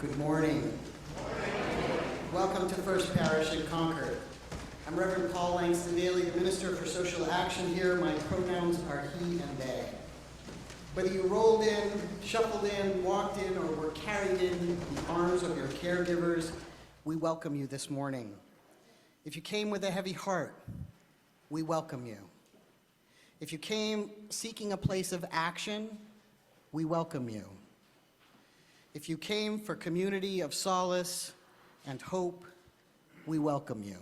Good morning. Welcome to First Parish in Concord. I'm Reverend Paul Langston Daly, the Minister for Social Action here. My pronouns are he and they. Whether you rolled in, shuffled in, walked in, or were carried in the arms of your caregivers, we welcome you this morning. If you came with a heavy heart, we welcome you. If you came seeking a place of action, we welcome you. If you came for community of solace and hope, we welcome you.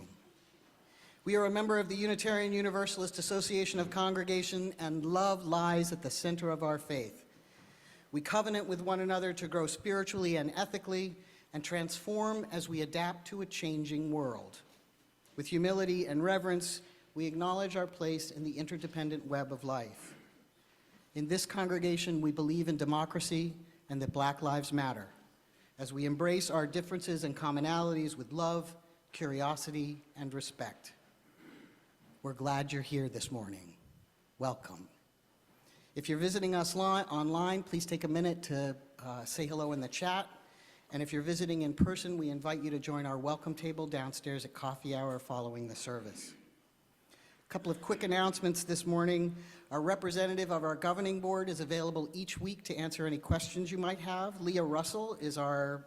We are a member of the Unitarian Universalist Association of Congregation, and love lies at the center of our faith. We covenant with one another to grow spiritually and ethically and transform as we adapt to a changing world. With humility and reverence, we acknowledge our place in the interdependent web of life. In this congregation, we believe in democracy and that Black Lives Matter, as we embrace our differences and commonalities with love, curiosity, and respect. We're glad you're here this morning. Welcome. If you're visiting us online, please take a minute to say hello in the chat. And if you're visiting in person, we invite you to join our welcome table downstairs at coffee hour following the service. A couple of quick announcements this morning. Our representative of our governing board is available each week to answer any questions you might have. Leah Russell is our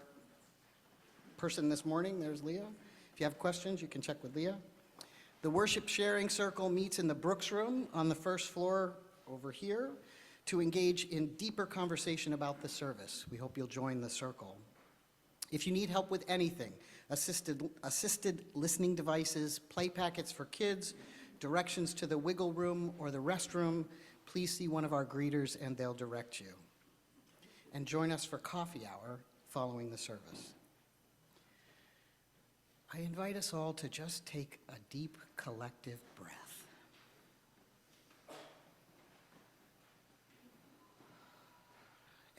person this morning. There's Leah. If you have questions, you can check with Leah. The worship sharing circle meets in the Brooks room on the first floor over here to engage in deeper conversation about the service. We hope you'll join the circle. If you need help with anything, assisted listening devices, play packets for kids, directions to the wiggle room or the restroom, please see one of our greeters and they'll direct you. And join us for coffee hour following the service. I invite us all to just take a deep collective breath.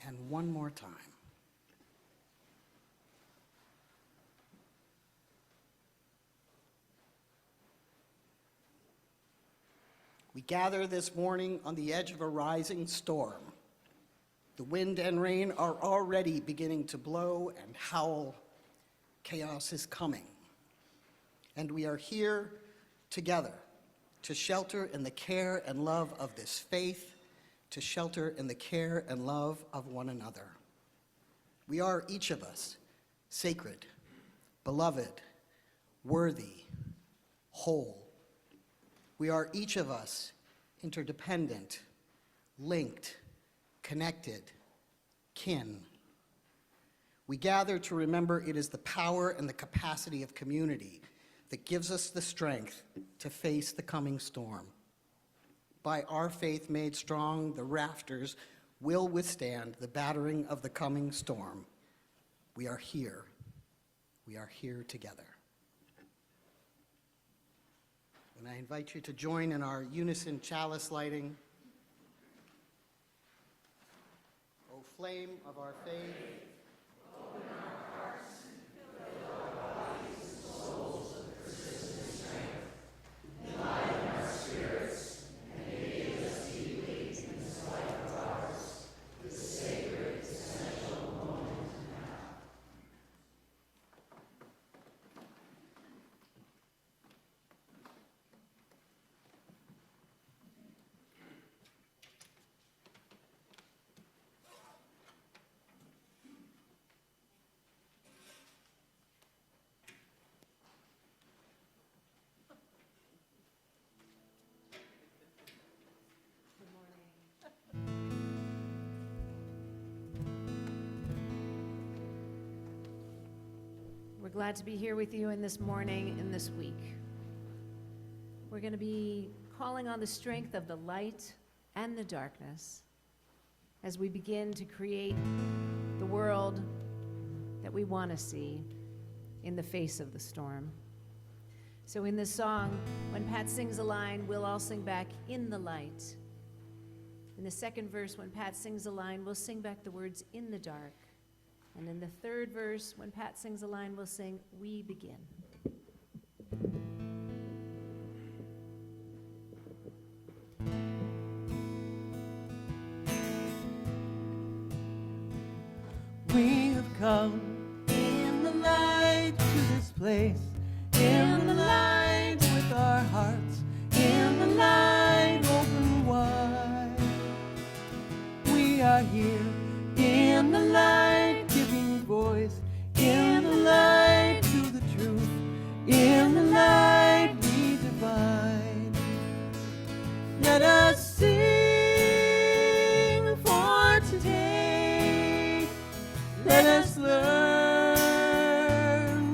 And one more time. We gather this morning on the edge of a rising storm. The wind and rain are already beginning to blow and howl. Chaos is coming. And we are here together to shelter in the care and love of this faith, to shelter in the care and love of one another. We are, each of us, sacred, beloved, worthy, whole. We are, each of us, interdependent, linked, connected, kin. We gather to remember it is the power and the capacity of community that gives us the strength to face the coming storm. By our faith made strong, the rafters will withstand the battering of the coming storm. We are here. We are here together. And I invite you to join in our unison chalice lighting. O flame of our faith, open our hearts, fill our bodies with souls of persistent strength, enliven our spirits, and engage us deeply in this life of ours, this sacred, essential moment now. We're glad to be here with you in this morning and this week. We're going to be calling on the strength of the light and the darkness as we begin to create the world that we want to see in the face of the storm. So in this song, when Pat sings a line, we'll all sing back, "In the light." In the second verse, when Pat sings a line, we'll sing back the words, "In the dark." And in the third verse, when Pat sings a line, we'll sing, "We begin." We have come place. In the light with our hearts, in the light open wide. We are here in the light, giving voice, in the light to the truth, in the light we divine. Let us sing for today. Let us learn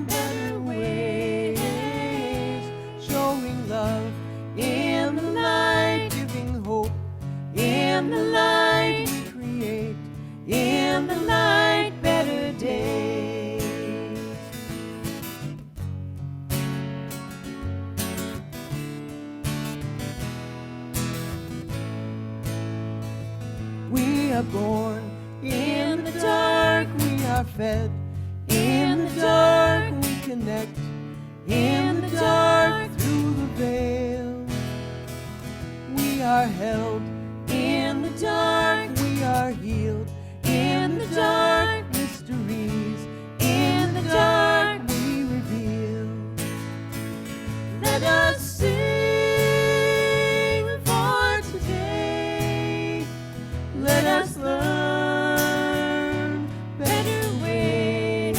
better ways, showing love in the light, giving hope in the light we create, in the light better days. We are born in the dark, we are fed in the dark, we connect in the dark through the veil. We are held in the dark, we are healed in the dark, mysteries in the dark we reveal. Let us sing for today. Let us learn better ways,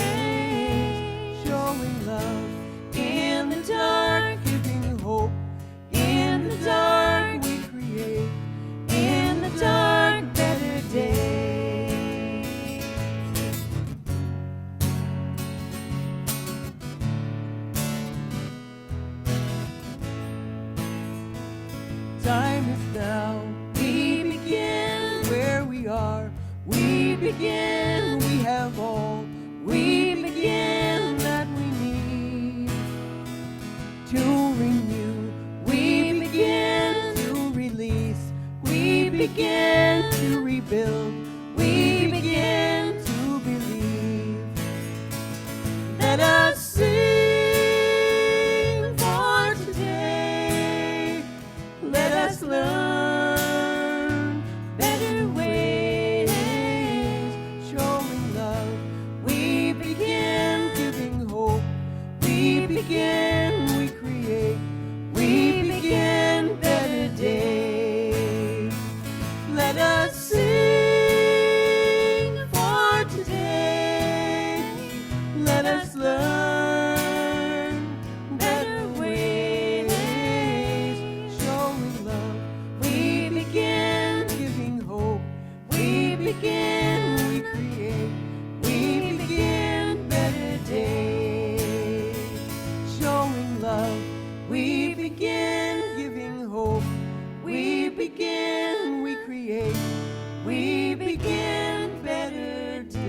showing love in the dark, giving hope in the dark we create, in the dark better days. Time is now, we begin where we are, we begin, we have all, we begin that we need to renew, we begin to release, we begin to rebuild, we begin to believe. Let us sing for today. Let us learn better ways, showing love. We begin giving hope. We begin, we create. We begin better days. Let us sing for today. Let us learn better ways, showing love. We begin giving hope. We begin, we create. We begin better days, showing love. We begin giving hope. We begin, we create. We begin better days.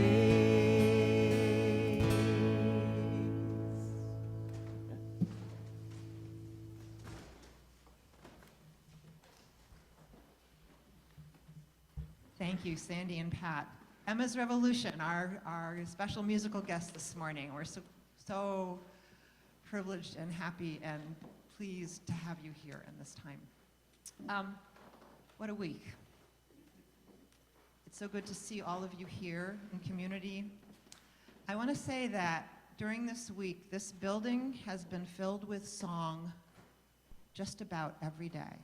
Thank you, Sandy and Pat. Emma's Revolution, our special musical guest this morning. We're so privileged and happy and pleased to have you here in this time. What a week. It's so good to see all of you here in community. I want to say that during this week, this building has been filled with song just about every day.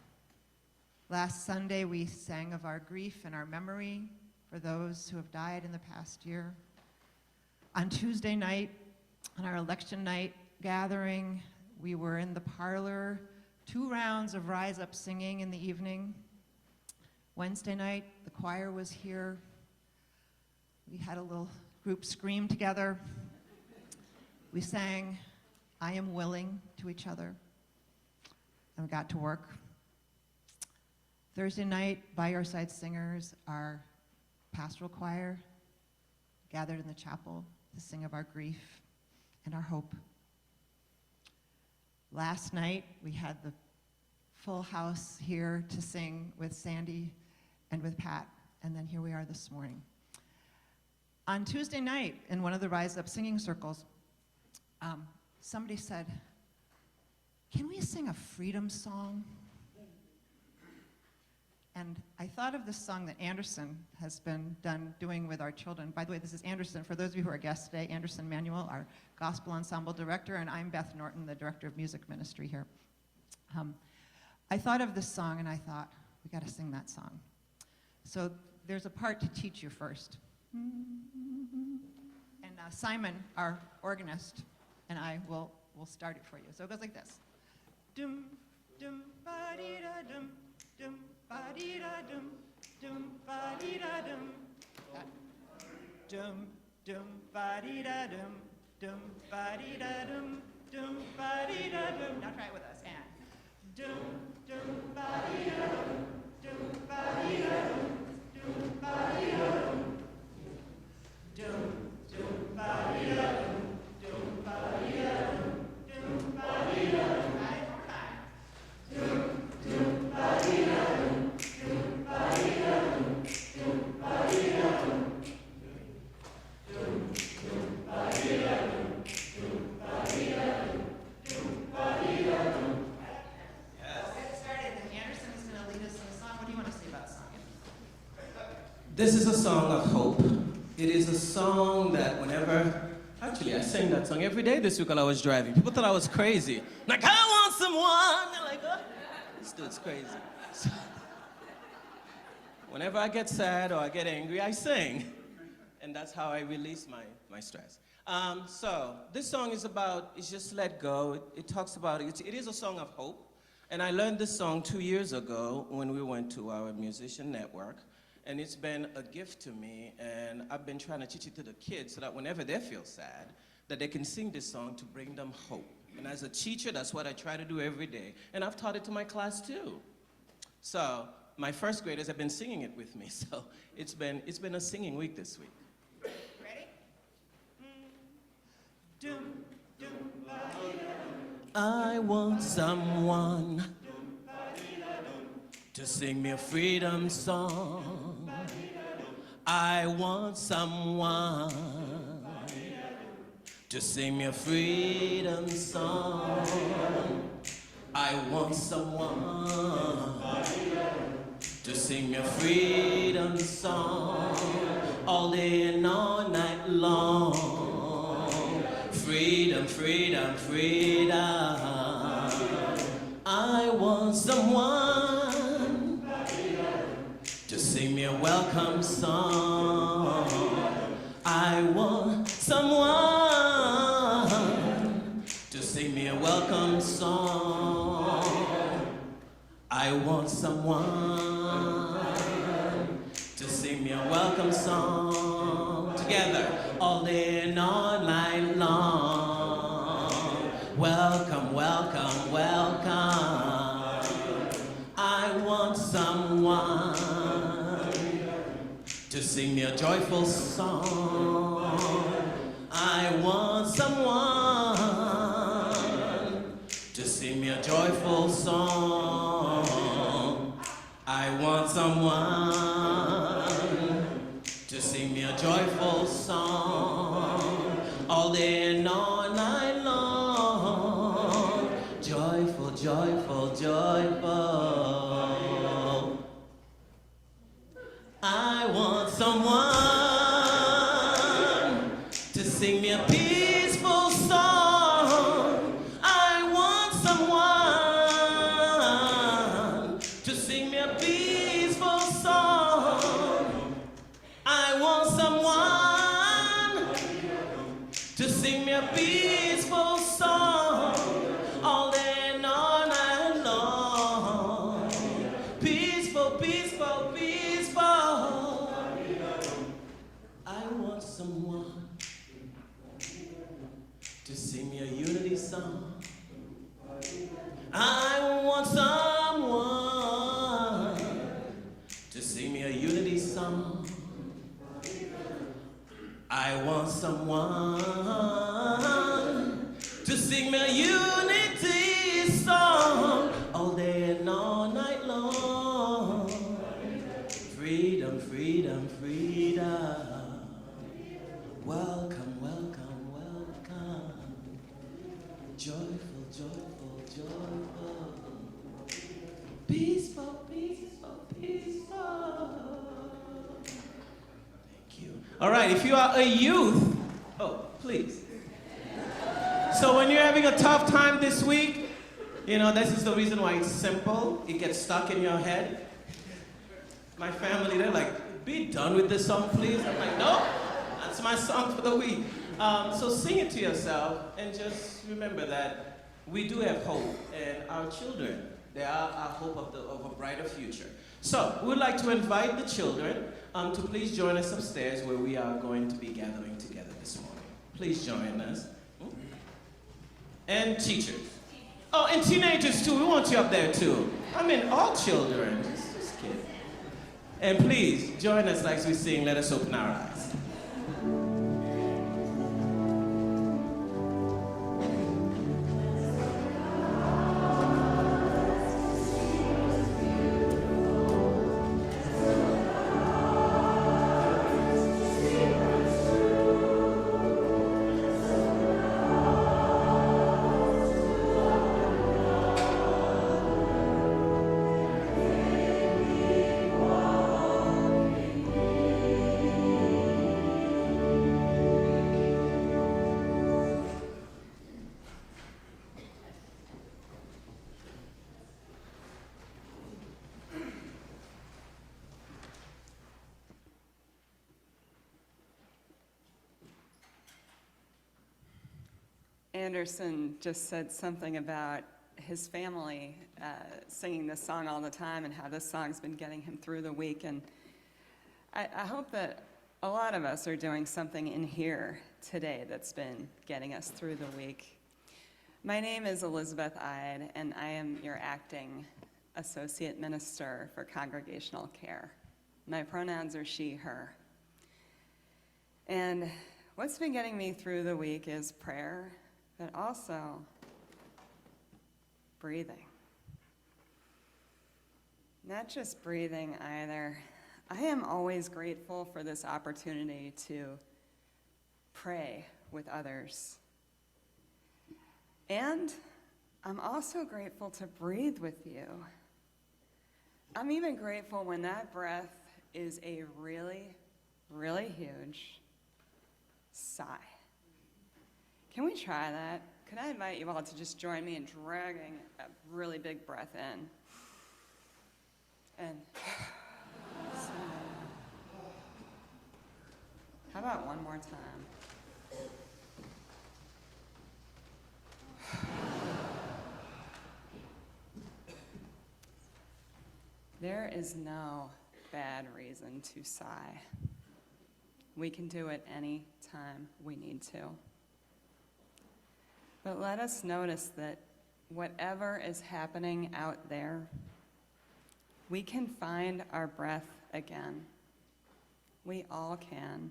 Last Sunday, we sang of our grief and our memory for those who have died in the past year. On Tuesday night, on our election night gathering, we were in the parlor, 2 rounds of Rise Up singing in the evening. Wednesday night, the choir was here. We had a little group scream together. We sang, I Am Willing, to each other, and we got to work. Thursday night, by our side singers, our pastoral choir gathered in the chapel to sing of our grief and our hope. Last night, we had the full house here to sing with Sandy and with Pat, and then here we are this morning. On Tuesday night, in one of the Rise Up singing circles, somebody said, "Can we sing a freedom song?" And I thought of this song that Anderson has been doing with our children. By the way, this is Anderson. For those of you who are guests today, Anderson Manuel, our gospel ensemble director, and I'm Beth Norton, the director of music ministry here. I thought of this song, and I thought, we got to sing that song. So there's a part to teach you first. And Simon, our organist, and I will start it for you. So it goes like this. Dum, dum, ba-dee-da-dum, dum, ba-dee-da-dum, dum, ba-dee-da-dum. Dum, dum, ba-dee-da-dum, dum, ba-dee-da-dum, dum, ba-dee-da-dum. Now try it with us. And dum, dum, ba-dee-da-dum, dum, ba-dee-da-dum, dum, ba-dee-da-dum. Dum, dum, ba-dee-da-dum, dum, ba-dee-da-dum, dum, ba-dee-da-dum. Right, more time. Dum, dum, ba-dee-da-dum, dum, ba-dee-da-dum, dum, ba-dee-da-dum. Dum, dum, ba-dee-da-dum, dum, ba-dee-da-dum, dum, ba-dee-da-dum. Yes. We'll get started, and Anderson is going to lead us in a song. What do you want to say about the song? This is a song of hope. It is a song that actually I sang that song every day this week while I was driving. People thought I was crazy. Like, I want someone. They're like, oh, this dude's crazy. So, whenever I get sad or I get angry, I sing. And that's how I release my stress. So this song is about, it's just let go. It talks about, it is a song of hope. And I learned this song 2 years ago when we went to our musician network. And it's been a gift to me, and I've been trying to teach it to the kids so that whenever they feel sad, that they can sing this song to bring them hope. And as a teacher, that's what I try to do every day. And I've taught it to my class too. So my first graders have been singing it with me, so it's been a singing week this week. Ready? Dum, dum, I want someone to sing me a freedom song. I want someone to sing me a freedom song. I want someone to sing me a freedom song all day and all night long. Freedom, freedom, freedom. I want someone to sing me a welcome song. I want someone to sing me a welcome song. I want someone to sing me a welcome song. Together, all day and all night long. Welcome, welcome, welcome. I want someone to sing me a joyful song. I want someone to sing me a joyful song. I want someone to sing me a joyful song all day and all night long. Joyful, joyful, joyful. I want someone to sing me a peaceful song. I want someone to sing me a peaceful song. I want someone to sing me a peaceful song all day and all night long. Peaceful, peaceful, peaceful. I want someone to sing me a unity song. I want someone to sing me a unity song. I want someone to sing me a unity song all day and all night long. Freedom, freedom, freedom. Welcome, welcome, welcome. Joyful, joyful, joyful. Peaceful, peaceful, peaceful. All right, if you are a youth, oh, please. So when you're having a tough time this week, you know, this is the reason why it's simple. It gets stuck in your head. My family, they're like, be done with this song, please. I'm like, no, that's my song for the week. So sing it to yourself and just remember that we do have hope, and our children, they are our hope of a brighter future. So we would like to invite the children to please join us upstairs where we are going to be gathering together this morning. Please join us. And teachers. Oh, and teenagers too. We want you up there too. I mean, all children. Just kidding. And please join us like we sing, Let Us Open Our Eyes. Anderson just said something about his family singing this song all the time and how this song's been getting him through the week. And I hope that a lot of us are doing something in here today that's been getting us through the week. My name is Elizabeth Ide, and I am your acting Associate Minister for Congregational Care. My pronouns are she, her. And what's been getting me through the week is prayer, but also breathing. Not just breathing either. I am always grateful for this opportunity to pray with others. And I'm also grateful to breathe with you. I'm even grateful when that breath is a really, really huge sigh. Can we try that? Could I invite you all to just join me in dragging a really big breath in? And how about one more time? There is no bad reason to sigh. We can do it any time we need to. But let us notice that whatever is happening out there, we can find our breath again. We all can.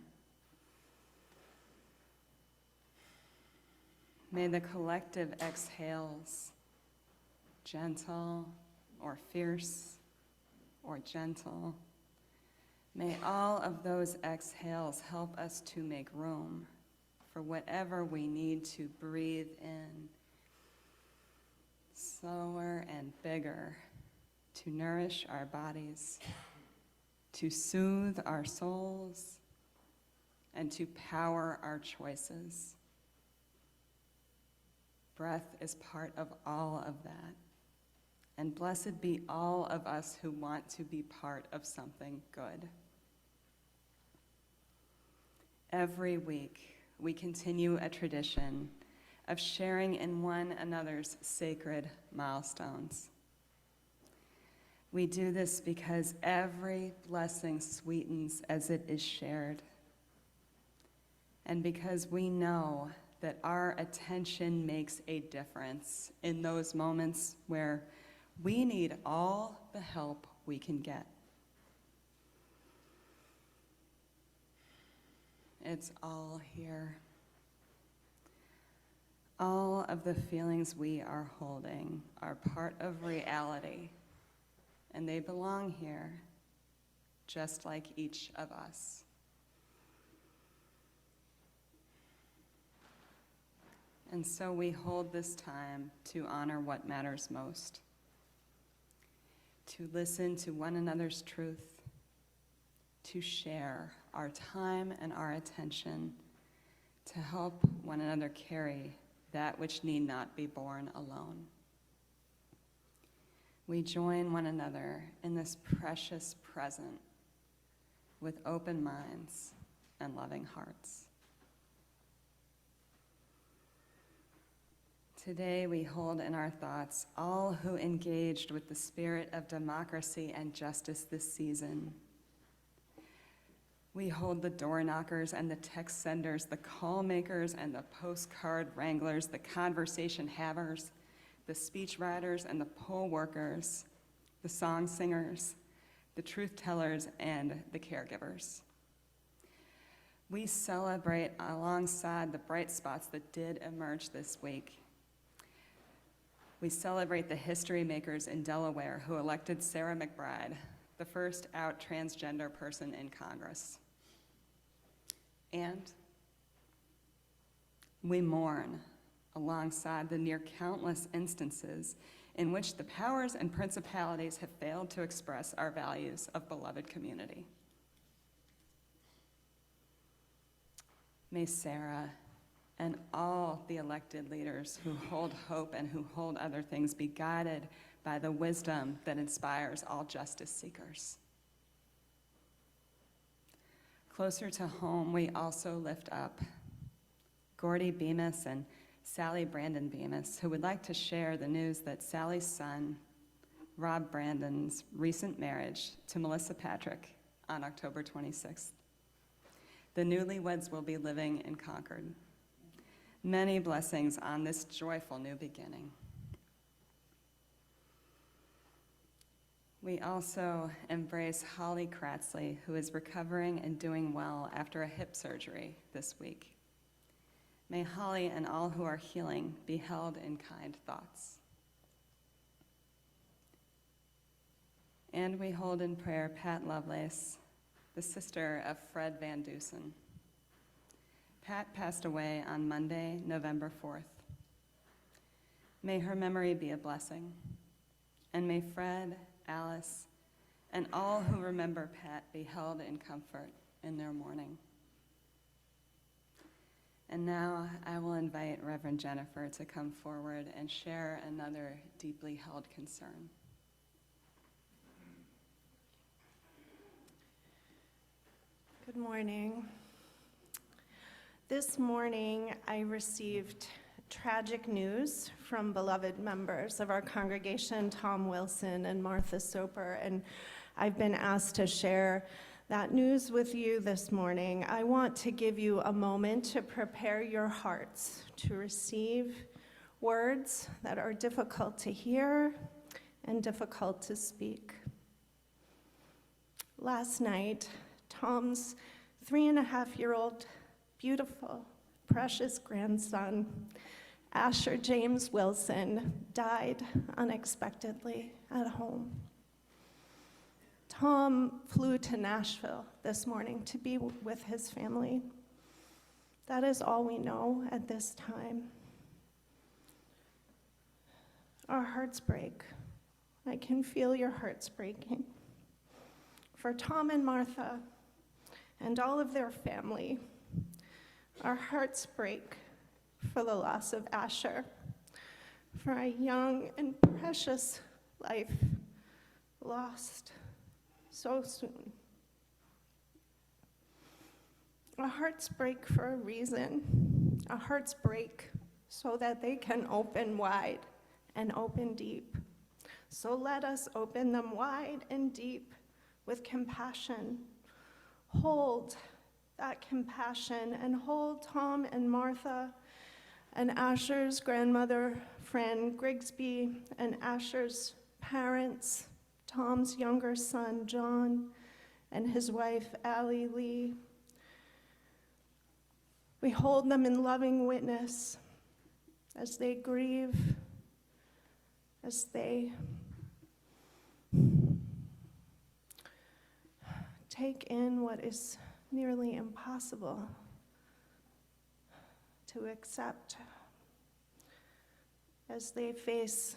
May the collective exhales, gentle or fierce or gentle, may all of those exhales help us to make room for whatever we need to breathe in, slower and bigger, to nourish our bodies, to soothe our souls, and to power our choices. Breath is part of all of that. And blessed be all of us who want to be part of something good. Every week, we continue a tradition of sharing in one another's sacred milestones. We do this because every blessing sweetens as it is shared, and because we know that our attention makes a difference in those moments where we need all the help we can get. It's all here. All of the feelings we are holding are part of reality, and they belong here, just like each of us. And so we hold this time to honor what matters most, to listen to one another's truth, to share our time and our attention to help one another carry that which need not be borne alone. We join one another in this precious present with open minds and loving hearts. Today we hold in our thoughts all who engaged with the spirit of democracy and justice this season. We hold the door knockers and the text senders, the call makers and the postcard wranglers, the conversation havers, the speech writers and the poll workers, the song singers, the truth tellers, and the caregivers. We celebrate alongside the bright spots that did emerge this week. We celebrate the history makers in Delaware who elected Sarah McBride, the first out transgender person in Congress. And we mourn alongside the near countless instances in which the powers and principalities have failed to express our values of beloved community. May Sarah and all the elected leaders who hold hope and who hold other things be guided by the wisdom that inspires all justice seekers. Closer to home, we also lift up Gordy Bemis and Sally Brandon Bemis, who would like to share the news that Sally's son, Rob Brandon's recent marriage to Melissa Patrick on October 26th. The newlyweds will be living in Concord. Many blessings on this joyful new beginning. We also embrace Holly Kratzley, who is recovering and doing well after a hip surgery this week. May Holly and all who are healing be held in kind thoughts. And we hold in prayer Pat Lovelace, the sister of Fred Van Dusen. Pat passed away on Monday, November 4th. May her memory be a blessing, and may Fred, Alice, and all who remember Pat be held in comfort in their mourning. And now I will invite Reverend Jennifer to come forward and share another deeply held concern. Good morning. This morning, I received tragic news from beloved members of our congregation, Tom Wilson and Martha Soper, and I've been asked to share that news with you this morning. I want to give you a moment to prepare your hearts to receive words that are difficult to hear and difficult to speak. Last night, Tom's 3.5-year-old, beautiful, precious grandson, Asher James Wilson, died unexpectedly at home. Tom flew to Nashville this morning to be with his family. That is all we know at this time. Our hearts break. I can feel your hearts breaking. For Tom and Martha and all of their family, our hearts break for the loss of Asher, for a young and precious life lost so soon. Our hearts break for a reason. Our hearts break so that they can open wide and open deep. So let us open them wide and deep with compassion. Hold that compassion and hold Tom and Martha and Asher's grandmother, Fran Grigsby, and Asher's parents, Tom's younger son, John, and his wife, Allie Lee. We hold them in loving witness as they grieve, as they take in what is nearly impossible to accept, as they face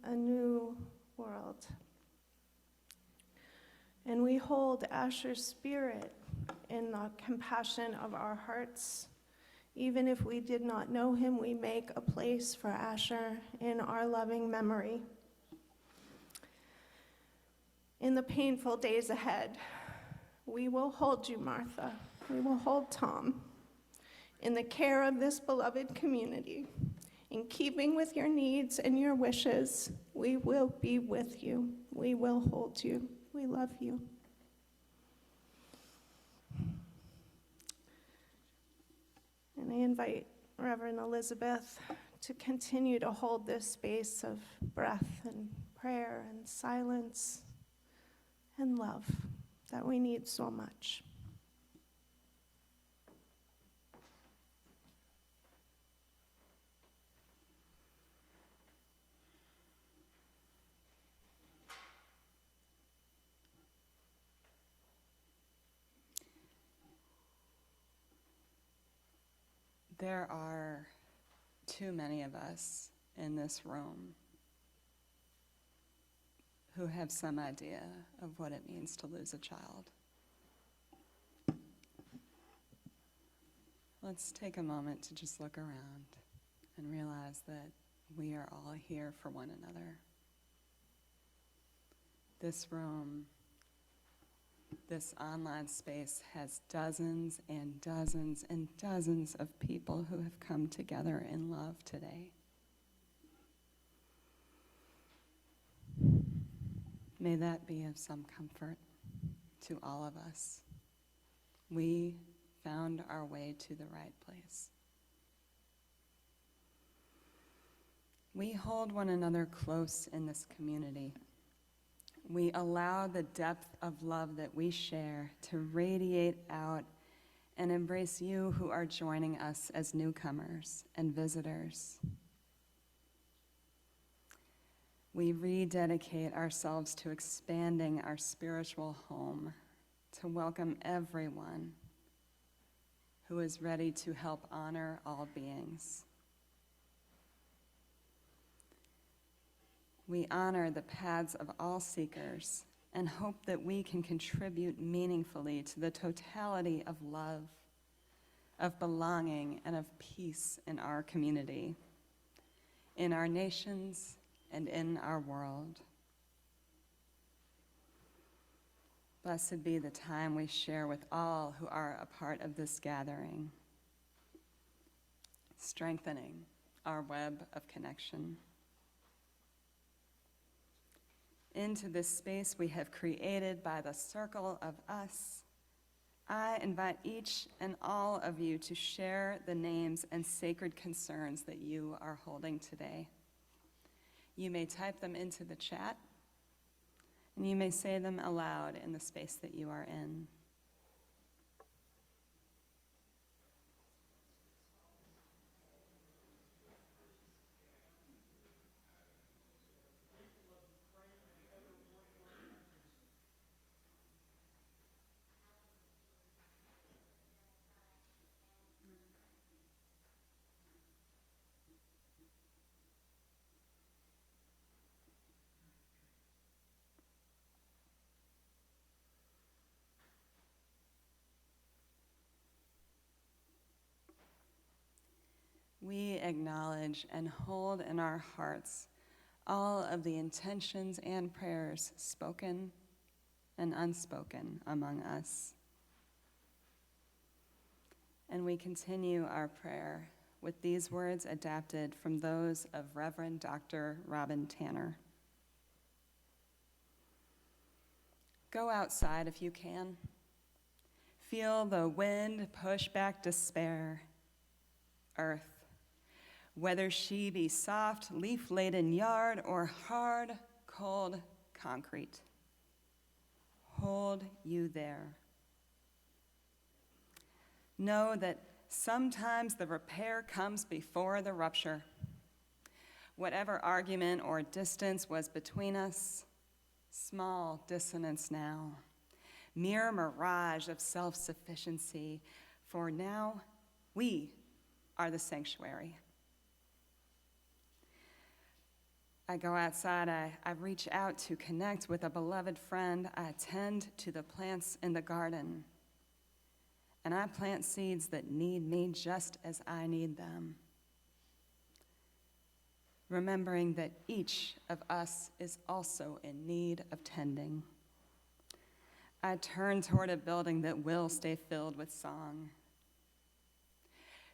a new world. And we hold Asher's spirit in the compassion of our hearts. Even if we did not know him, we make a place for Asher in our loving memory. In the painful days ahead, we will hold you, Martha. We will hold Tom in the care of this beloved community. In keeping with your needs and your wishes, we will be with you. We will hold you. We love you. And I invite Reverend Elizabeth to continue to hold this space of breath and prayer and silence and love that we need so much. There are too many of us in this room who have some idea of what it means to lose a child. Let's take a moment to just look around and realize that we are all here for one another. This room, this online space has dozens and dozens and dozens of people who have come together in love today. May that be of some comfort to all of us. We found our way to the right place. We hold one another close in this community. We allow the depth of love that we share to radiate out and embrace you who are joining us as newcomers and visitors. We rededicate ourselves to expanding our spiritual home to welcome everyone who is ready to help honor all beings. We honor the paths of all seekers and hope that we can contribute meaningfully to the totality of love, of belonging, and of peace in our community, in our nations, and in our world. Blessed be the time we share with all who are a part of this gathering, strengthening our web of connection. Into this space we have created by the circle of us, I invite each and all of you to share the names and sacred concerns that you are holding today. You may type them into the chat, and you may say them aloud in the space that you are in. We acknowledge and hold in our hearts all of the intentions and prayers spoken and unspoken among us. And we continue our prayer with these words adapted from those of Reverend Dr. Robin Tanner. Go outside if you can. Feel the wind push back despair. Earth, whether she be soft, leaf-laden yard or hard, cold concrete. Hold you there. Know that sometimes the repair comes before the rupture. Whatever argument or distance was between us, small dissonance now, mere mirage of self-sufficiency, for now we are the sanctuary. I go outside, I reach out to connect with a beloved friend, I attend to the plants in the garden, and I plant seeds that need me just as I need them. Remembering that each of us is also in need of tending. I turn toward a building that will stay filled with song.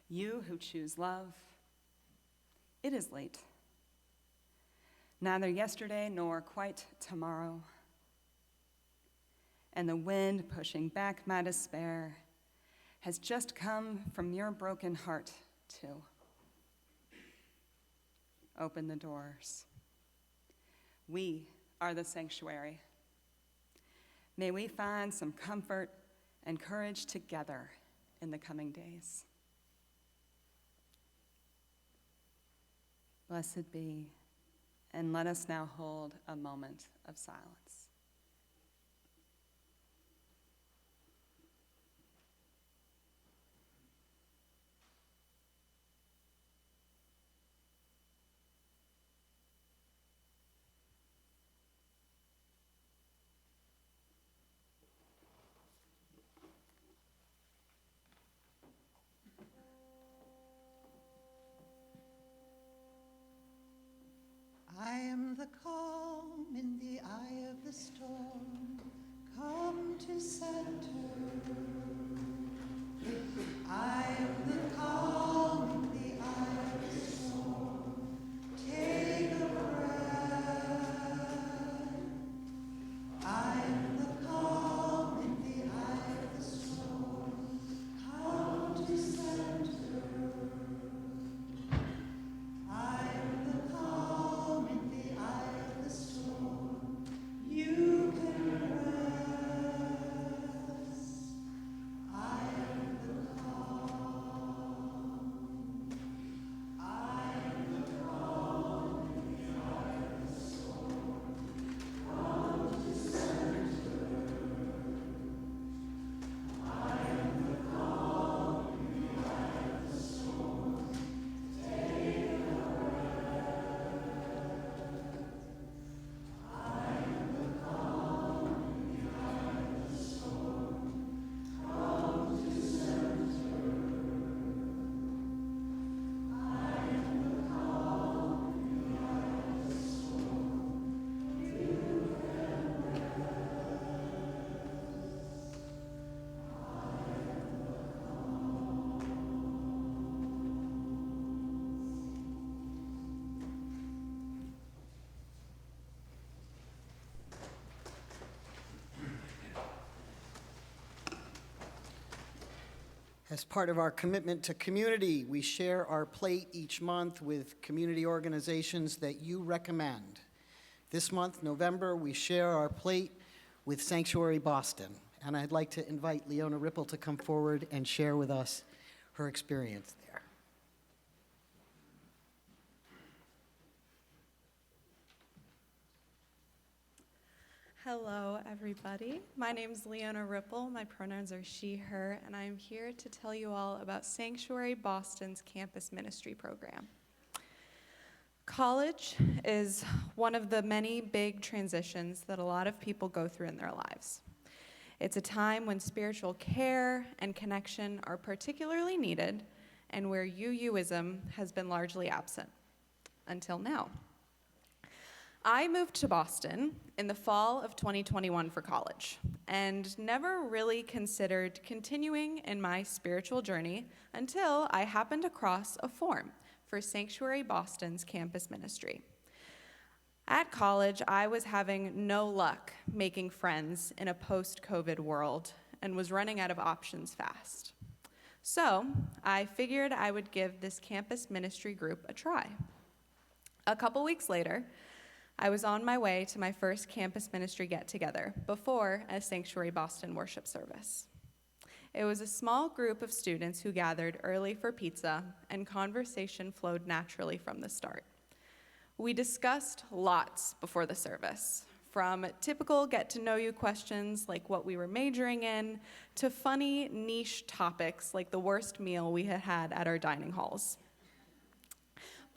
You who choose love, it is late. Neither yesterday nor quite tomorrow. And the wind pushing back my despair has just come from your broken heart, too. Open the doors. We are the sanctuary. May we find some comfort and courage together in the coming days. Blessed be, and let us now hold a moment of silence. I am the calm in the eye of the storm, come to center. I am the calm in the eye of the storm, take a breath. I am the calm in the eye of the storm, come to center. I am the calm in the eye of the storm. You can rest. I am the calm. I am the calm in the eye of the storm. Come to center. I am the calm in the eye of the storm. Take a As part of our commitment to community, we share our plate each month with community organizations that you recommend. This month, November, we share our plate with Sanctuary Boston, and I'd like to invite Leona Ripple to come forward and share with us her experience there. Hello, everybody. My name is Leona Ripple. My pronouns are she, her, and I'm here to tell you all about Sanctuary Boston's campus ministry program. College is one of the many big transitions that a lot of people go through in their lives. It's a time when spiritual care and connection are particularly needed and where UUism has been largely absent, until now. I moved to Boston in the fall of 2021 for college and never really considered continuing in my spiritual journey until I happened across a form for Sanctuary Boston's campus ministry. At college, I was having no luck making friends in a post-COVID world and was running out of options fast. So I figured I would give this campus ministry group a try. A couple weeks later, I was on my way to my first campus ministry get-together before a Sanctuary Boston worship service. It was a small group of students who gathered early for pizza, and conversation flowed naturally from the start. We discussed lots before the service, from typical get-to-know-you questions like what we were majoring in, to funny niche topics like the worst meal we had had at our dining halls.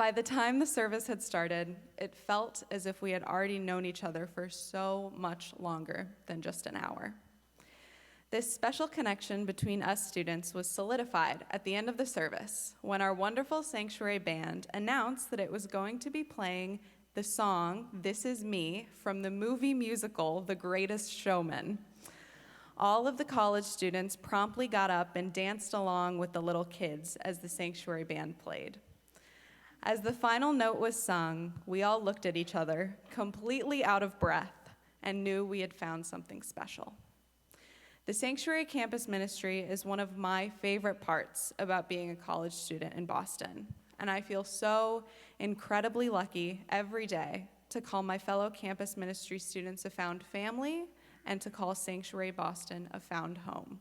By the time the service had started, it felt as if we had already known each other for so much longer than just an hour. This special connection between us students was solidified at the end of the service when our wonderful sanctuary band announced that it was going to be playing the song "This Is Me" from the movie musical The Greatest Showman. All of the college students promptly got up and danced along with the little kids as the sanctuary band played. As the final note was sung, we all looked at each other, completely out of breath, and knew we had found something special. The Sanctuary Campus Ministry is one of my favorite parts about being a college student in Boston, and I feel so incredibly lucky every day to call my fellow campus ministry students a found family and to call Sanctuary Boston a found home.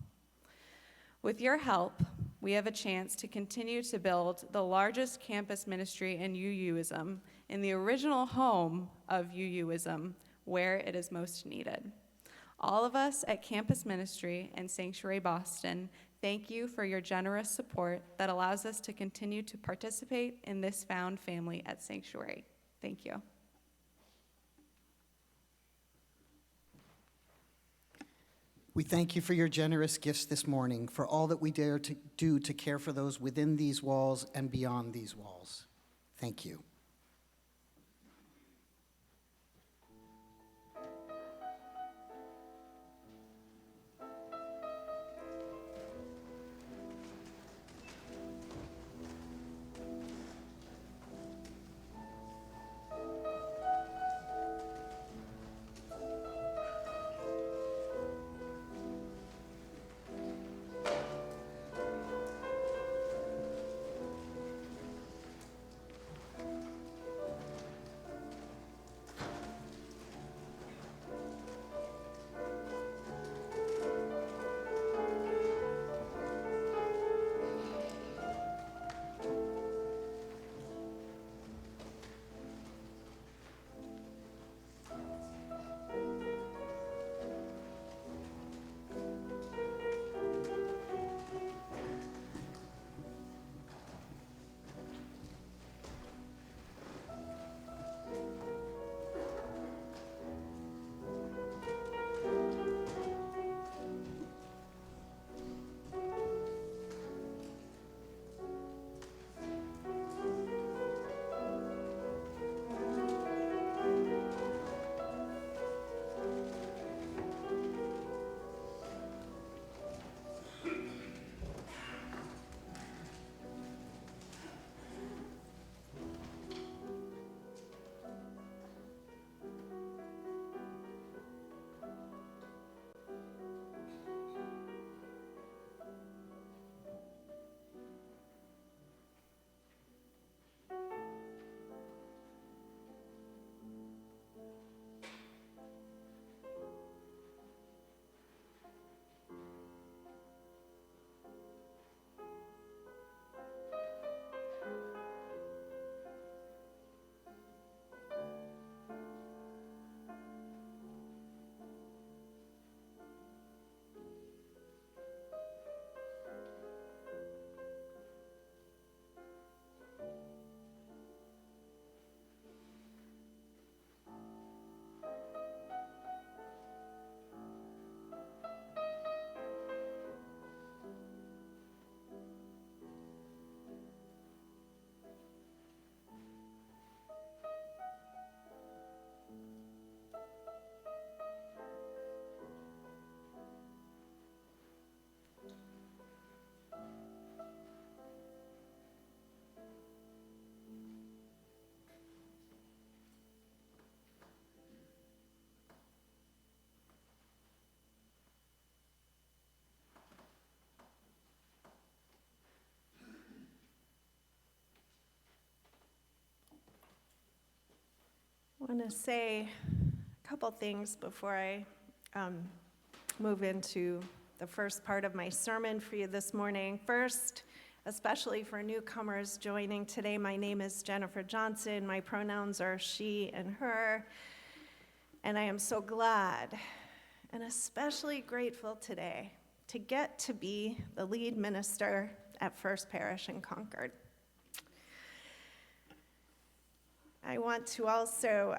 With your help, we have a chance to continue to build the largest campus ministry in UUism, in the original home of UUism, where it is most needed. All of us at Campus Ministry and Sanctuary Boston, thank you for your generous support that allows us to continue to participate in this found family at Sanctuary. Thank you. We thank you for your generous gifts this morning, for all that we dare to do to care for those within these walls and beyond these walls. Thank you. I want to say a couple things before I move into the first part of my sermon for you this morning. First, especially for newcomers joining today, my name is Jennifer Johnson. My pronouns are she and her. And I am so glad and especially grateful today to get to be the lead minister at First Parish in Concord. I want to also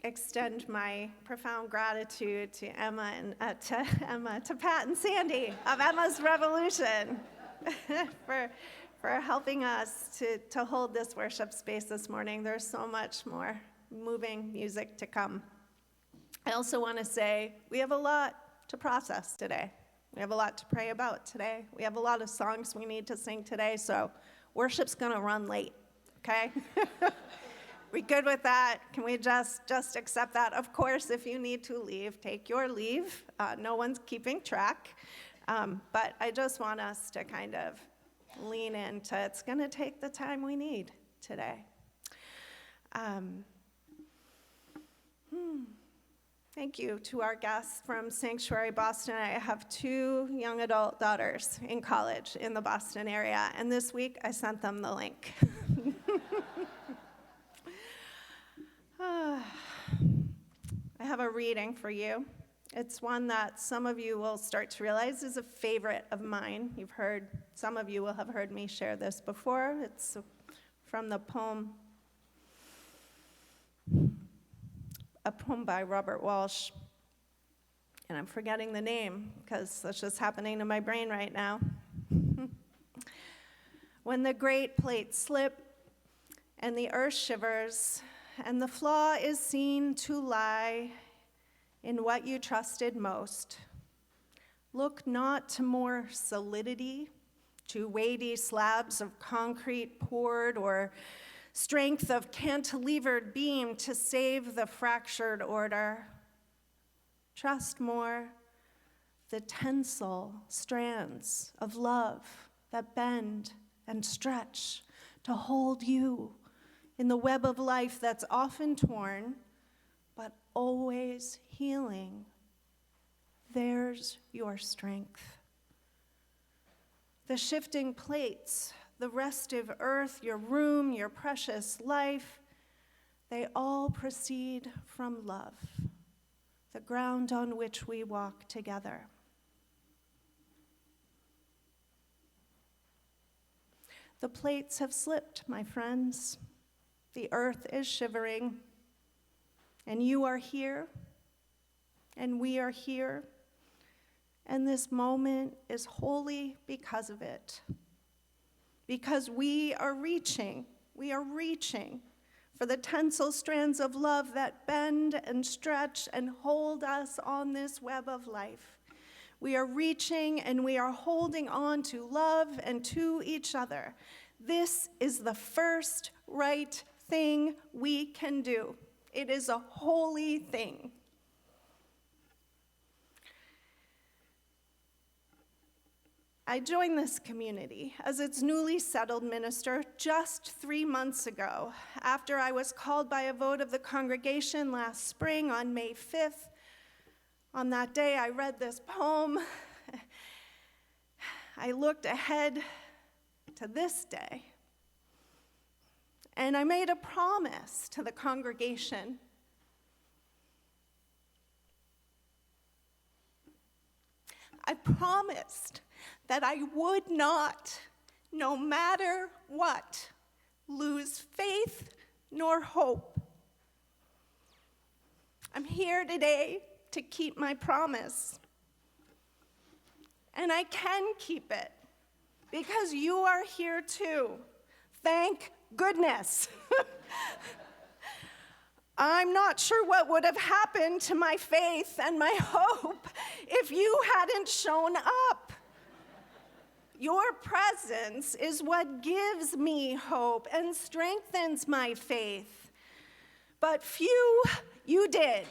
extend my profound gratitude to to Pat and Sandy of Emma's Revolution for helping us to hold this worship space this morning. There's so much more moving music to come. I also want to say we have a lot to process today. We have a lot to pray about today. We have a lot of songs we need to sing today, so worship's going to run late, okay? We good with that? Can we just accept that? Of course, if you need to leave, take your leave. No one's keeping track. But I just want us to kind of lean into it's going to take the time we need today. Thank you to our guests from Sanctuary Boston. I have 2 young adult daughters in college in the Boston area, and this week I sent them the link. I have a reading for you. It's one that some of you will start to realize is a favorite of mine. Some of you will have heard me share this before. It's from the poem, a poem by Robert Walsh. And I'm forgetting the name because that's just happening to my brain right now. When the great plates slip and the earth shivers, and the flaw is seen to lie in what you trusted most. Look not to more solidity, to weighty slabs of concrete poured, or strength of cantilevered beam to save the fractured order. Trust more the tensile strands of love that bend and stretch to hold you in the web of life that's often torn, but always healing. There's your strength. The shifting plates, the restive earth, your room, your precious life, they all proceed from love, the ground on which we walk together. The plates have slipped, my friends. The earth is shivering, and you are here, and we are here, and this moment is holy because of it. Because we are reaching for the tensile strands of love that bend and stretch and hold us on this web of life. We are reaching and we are holding on to love and to each other. This is the first right thing we can do. It is a holy thing. I joined this community as its newly settled minister just 3 months ago, after I was called by a vote of the congregation last spring on May 5th. On that day, I read this poem. I looked ahead to this day, and I made a promise to the congregation. I promised that I would not, no matter what, lose faith nor hope. I'm here today to keep my promise. And I can keep it because you are here too. Thank goodness. I'm not sure what would have happened to my faith and my hope if you hadn't shown up. Your presence is what gives me hope and strengthens my faith. But few you did.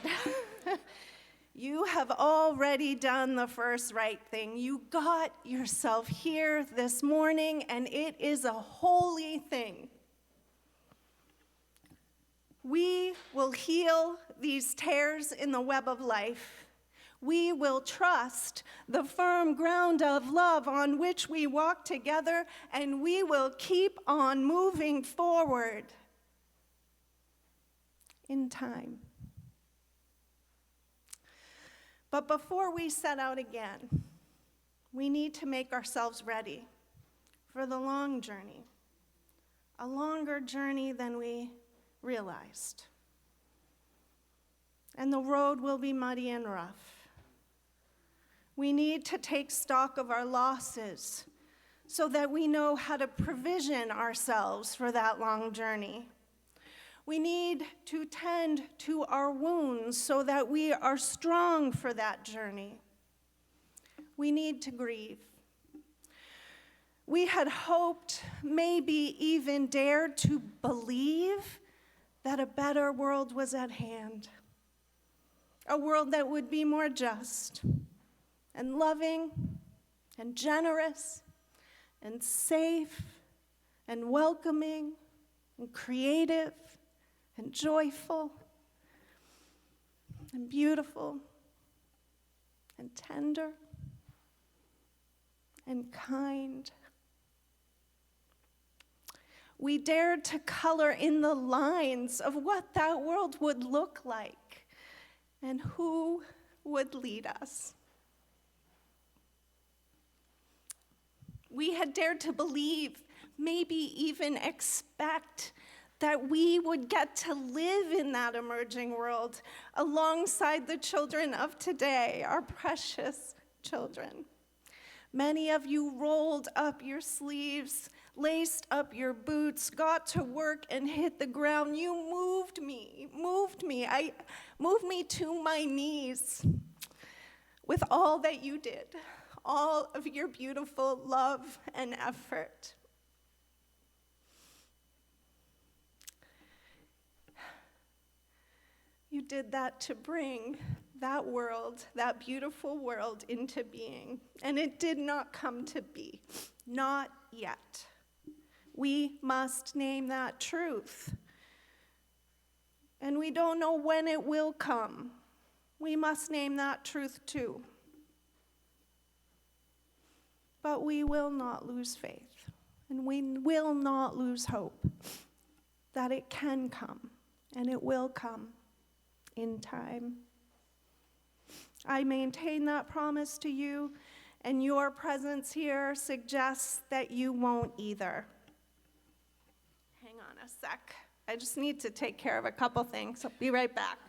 You have already done the first right thing. You got yourself here this morning, and it is a holy thing. We will heal these tears in the web of life. We will trust the firm ground of love on which we walk together, and we will keep on moving forward in time. But before we set out again, we need to make ourselves ready for the long journey, a longer journey than we realized. And the road will be muddy and rough. We need to take stock of our losses so that we know how to provision ourselves for that long journey. We need to tend to our wounds so that we are strong for that journey. We need to grieve. We had hoped, maybe even dared to believe that a better world was at hand. A world that would be more just and loving and generous and safe and welcoming and creative and joyful and beautiful and tender and kind. We dared to color in the lines of what that world would look like and who would lead us. We had dared to believe, maybe even expect, that we would get to live in that emerging world alongside the children of today, our precious children. Many of you rolled up your sleeves, laced up your boots, got to work and hit the ground. You moved me to my knees with all that you did, all of your beautiful love and effort. You did that to bring that world, that beautiful world, into being. And it did not come to be. Not yet. We must name that truth. And we don't know when it will come. We must name that truth too. But we will not lose faith. And we will not lose hope that it can come. And it will come in time. I maintain that promise to you, and your presence here suggests that you won't either. Hang on a sec. I just need to take care of a couple things. I'll be right back.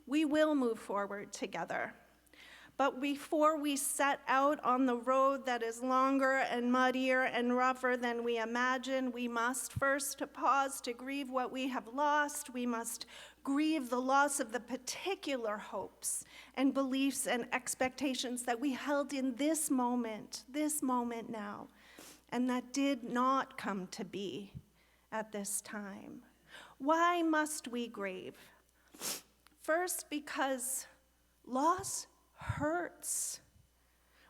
We will move forward together. But before we set out on the road that is longer and muddier and rougher than we imagine, we must first pause to grieve what we have lost. We must grieve the loss of the particular hopes and beliefs and expectations that we held in this moment now, and that did not come to be at this time. Why must we grieve? First, because loss hurts.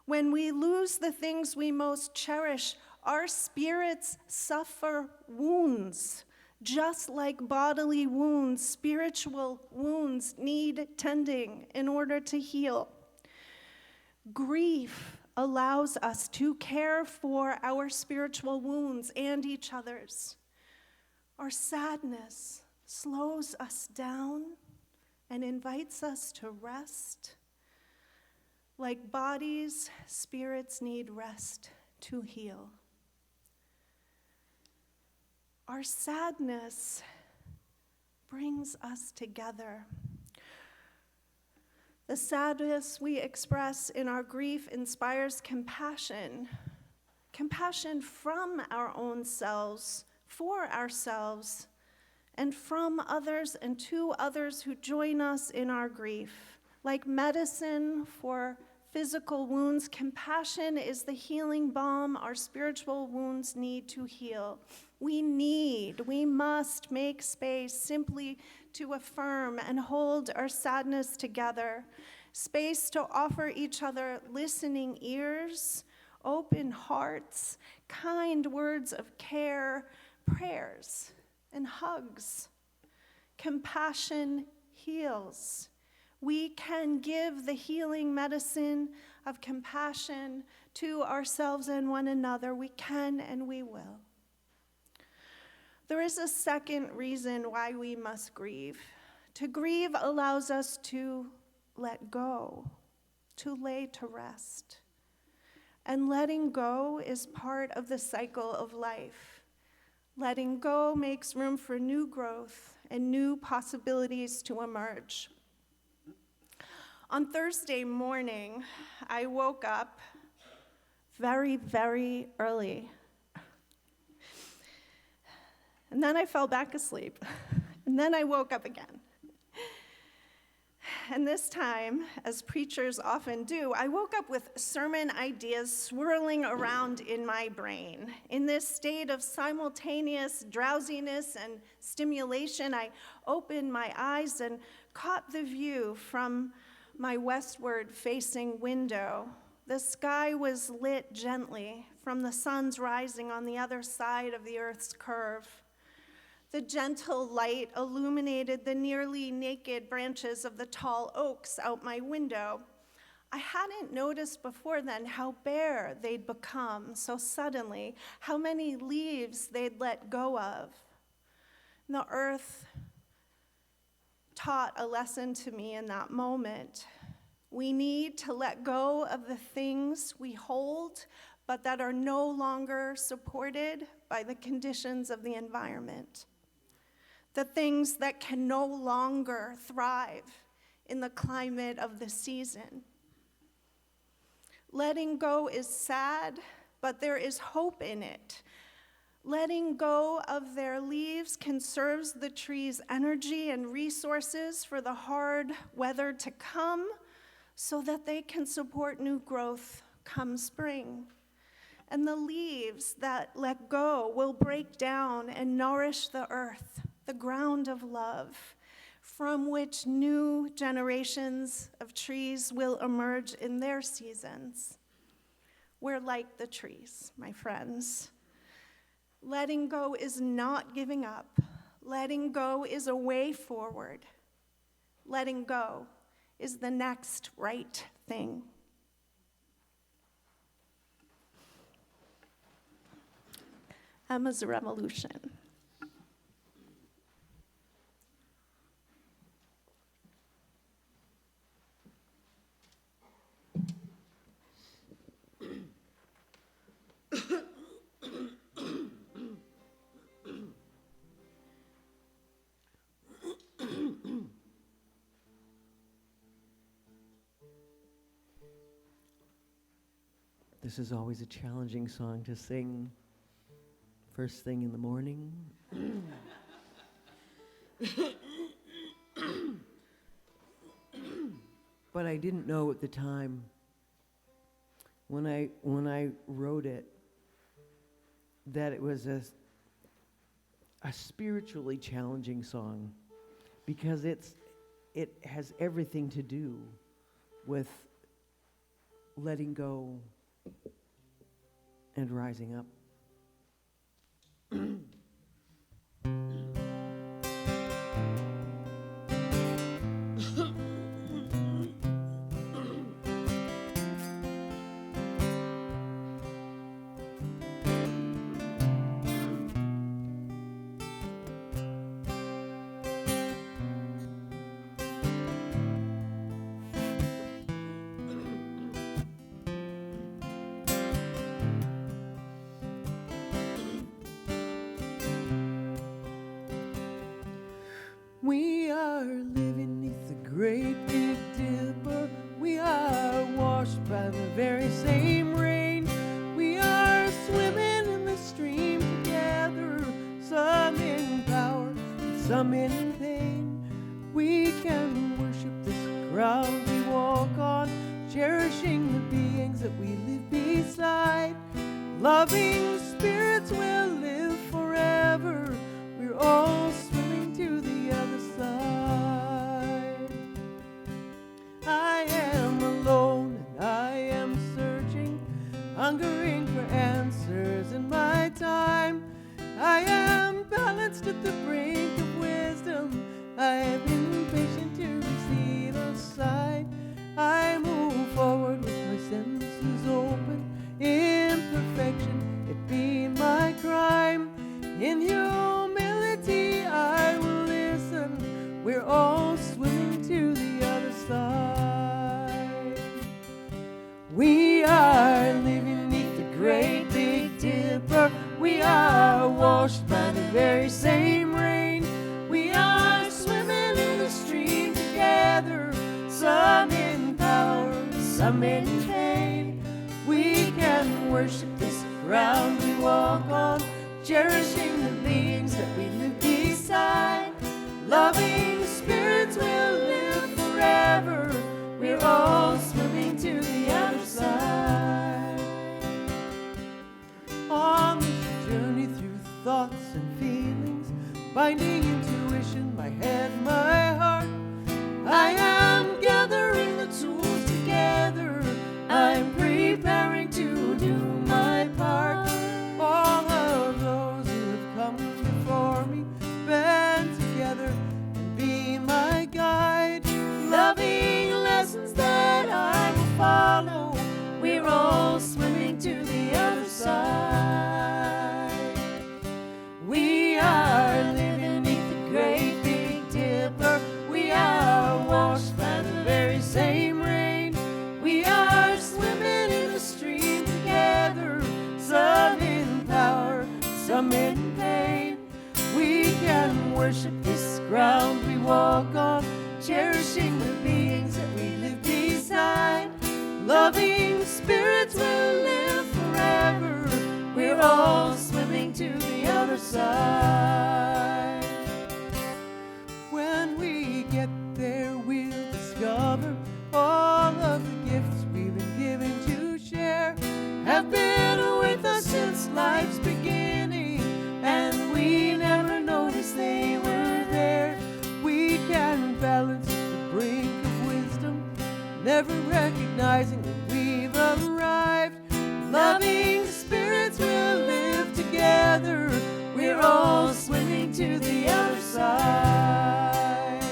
When we lose the things we most cherish, our spirits suffer wounds. Just like bodily wounds, spiritual wounds need tending in order to heal. Grief allows us to care for our spiritual wounds and each other's. Our sadness slows us down and invites us to rest. Like bodies, spirits need rest to heal. Our sadness brings us together. The sadness we express in our grief inspires compassion. Compassion from our own selves, for ourselves, and from others and to others who join us in our grief. Like medicine for physical wounds, compassion is the healing balm our spiritual wounds need to heal. We must make space simply to affirm and hold our sadness together, space to offer each other listening ears, open hearts, kind words of care, prayers, and hugs. Compassion heals. We can give the healing medicine of compassion to ourselves and one another. We can and we will. There is a second reason why we must grieve. To grieve allows us to let go, to lay to rest. And letting go is part of the cycle of life. Letting go makes room for new growth and new possibilities to emerge. On Thursday morning, I woke up very, very early. And then I fell back asleep. And then I woke up again. And this time, as preachers often do, I woke up with sermon ideas swirling around in my brain. In this state of simultaneous drowsiness and stimulation, I opened my eyes and caught the view from my westward-facing window. The sky was lit gently from the sun's rising on the other side of the Earth's curve. The gentle light illuminated the nearly naked branches of the tall oaks out my window. I hadn't noticed before then how bare they'd become so suddenly, how many leaves they'd let go of. The earth taught a lesson to me in that moment. We need to let go of the things we hold, but that are no longer supported by the conditions of the environment. The things that can no longer thrive in the climate of the season. Letting go is sad, but there is hope in it. Letting go of their leaves conserves the tree's energy and resources for the hard weather to come so that they can support new growth come spring. And the leaves that let go will break down and nourish the earth, the ground of love, from which new generations of trees will emerge in their seasons. We're like the trees, my friends. Letting go is not giving up. Letting go is a way forward. Letting go is the next right thing. Emma's Revolution. This is always a challenging song to sing first thing in the morning. But I didn't know at the time when I wrote it that it was a spiritually challenging song, because it has everything to do with letting go and rising up. We are living neath the great Big Dipper. We are washed by the very same rain. We are swimming in the stream together, some in power, some in pain. We can worship this ground we walk on, cherishing the beings that we live beside. Loving spirits will live forever. We're all swimming to the other side. I am alone and I am searching, hungering for answers in my time. I am balanced at the brink of wisdom. I am impatient to receive a sign. I move forward with my senses open. Imperfection, it be my crime. In humility I will listen. We're all swimming to the other side. some in pain. We can worship this ground we walk on, cherishing the beings that we live beside. Loving spirits will live forever. We're all swimming to the other side. On this journey through thoughts and feelings, binding intuition, my head, my heart, I am gathering the tools together. I'm preparing to do my part. All of those who have come before me, band together and be my guide. Loving lessons that I will follow. We're all swimming to the other side. We are living beneath the great Big Dipper. We are washed by the very same rain. We are swimming in the stream together. Some in power, some in pain. We can worship this ground we walk on, cherishing the beings that we live beside. Loving spirits will live forever. We're all swimming to the other side. When we get there, we'll discover all of the gifts we've been given to share have been with us since life's beginning, and we never noticed they were there. We can balance at the brink of wisdom, never recognizing that we've arrived. Loving spirits will live together. We're all swimming to the other side.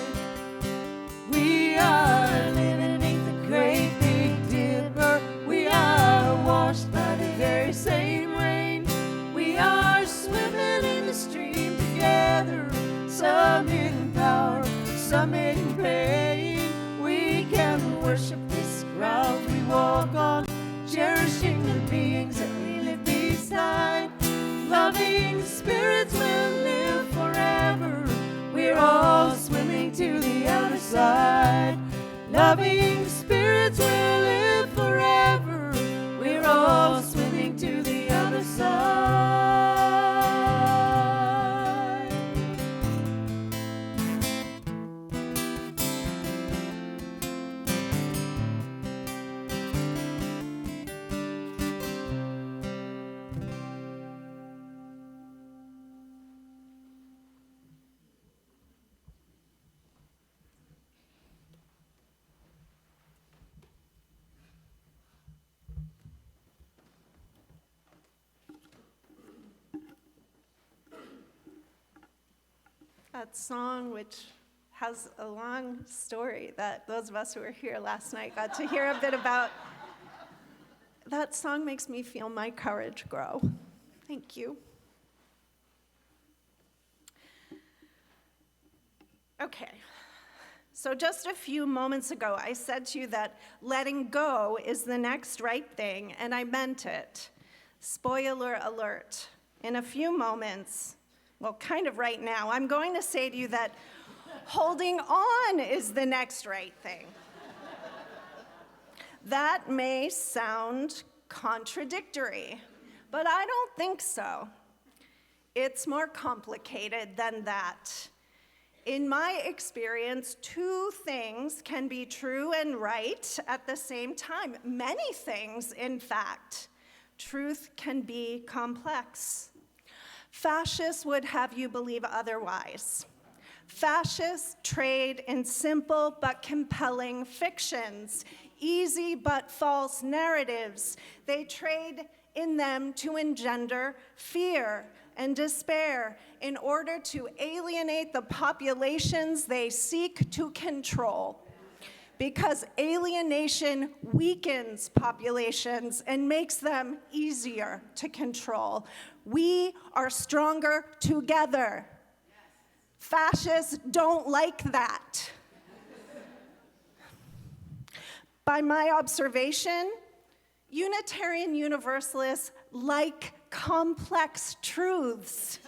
We are living beneath the great Big Dipper. We are washed by the very same rain. We are swimming in the stream together. Some in power, some in pain. We can worship this ground we walk on, cherishing the beings that we live beside. Loving spirits will live forever. We're all swimming to the other side. Loving spirits will live forever. We're all swimming to the other side. That song, which has a long story that those of us who were here last night got to hear a bit about, that song makes me feel my courage grow. Thank you. Okay, so just a few moments ago, I said to you that letting go is the next right thing, and I meant it. Spoiler alert. In a few moments, well, kind of right now, I'm going to say to you that holding on is the next right thing. That may sound contradictory, but I don't think so. It's more complicated than that. In my experience, two things can be true and right at the same time. Many things, in fact. Truth can be complex. Fascists would have you believe otherwise. Fascists trade in simple but compelling fictions, easy but false narratives. They trade in them to engender fear and despair in order to alienate the populations they seek to control. Because alienation weakens populations and makes them easier to control. We are stronger together. Fascists don't like that. By my observation, Unitarian Universalists like complex truths.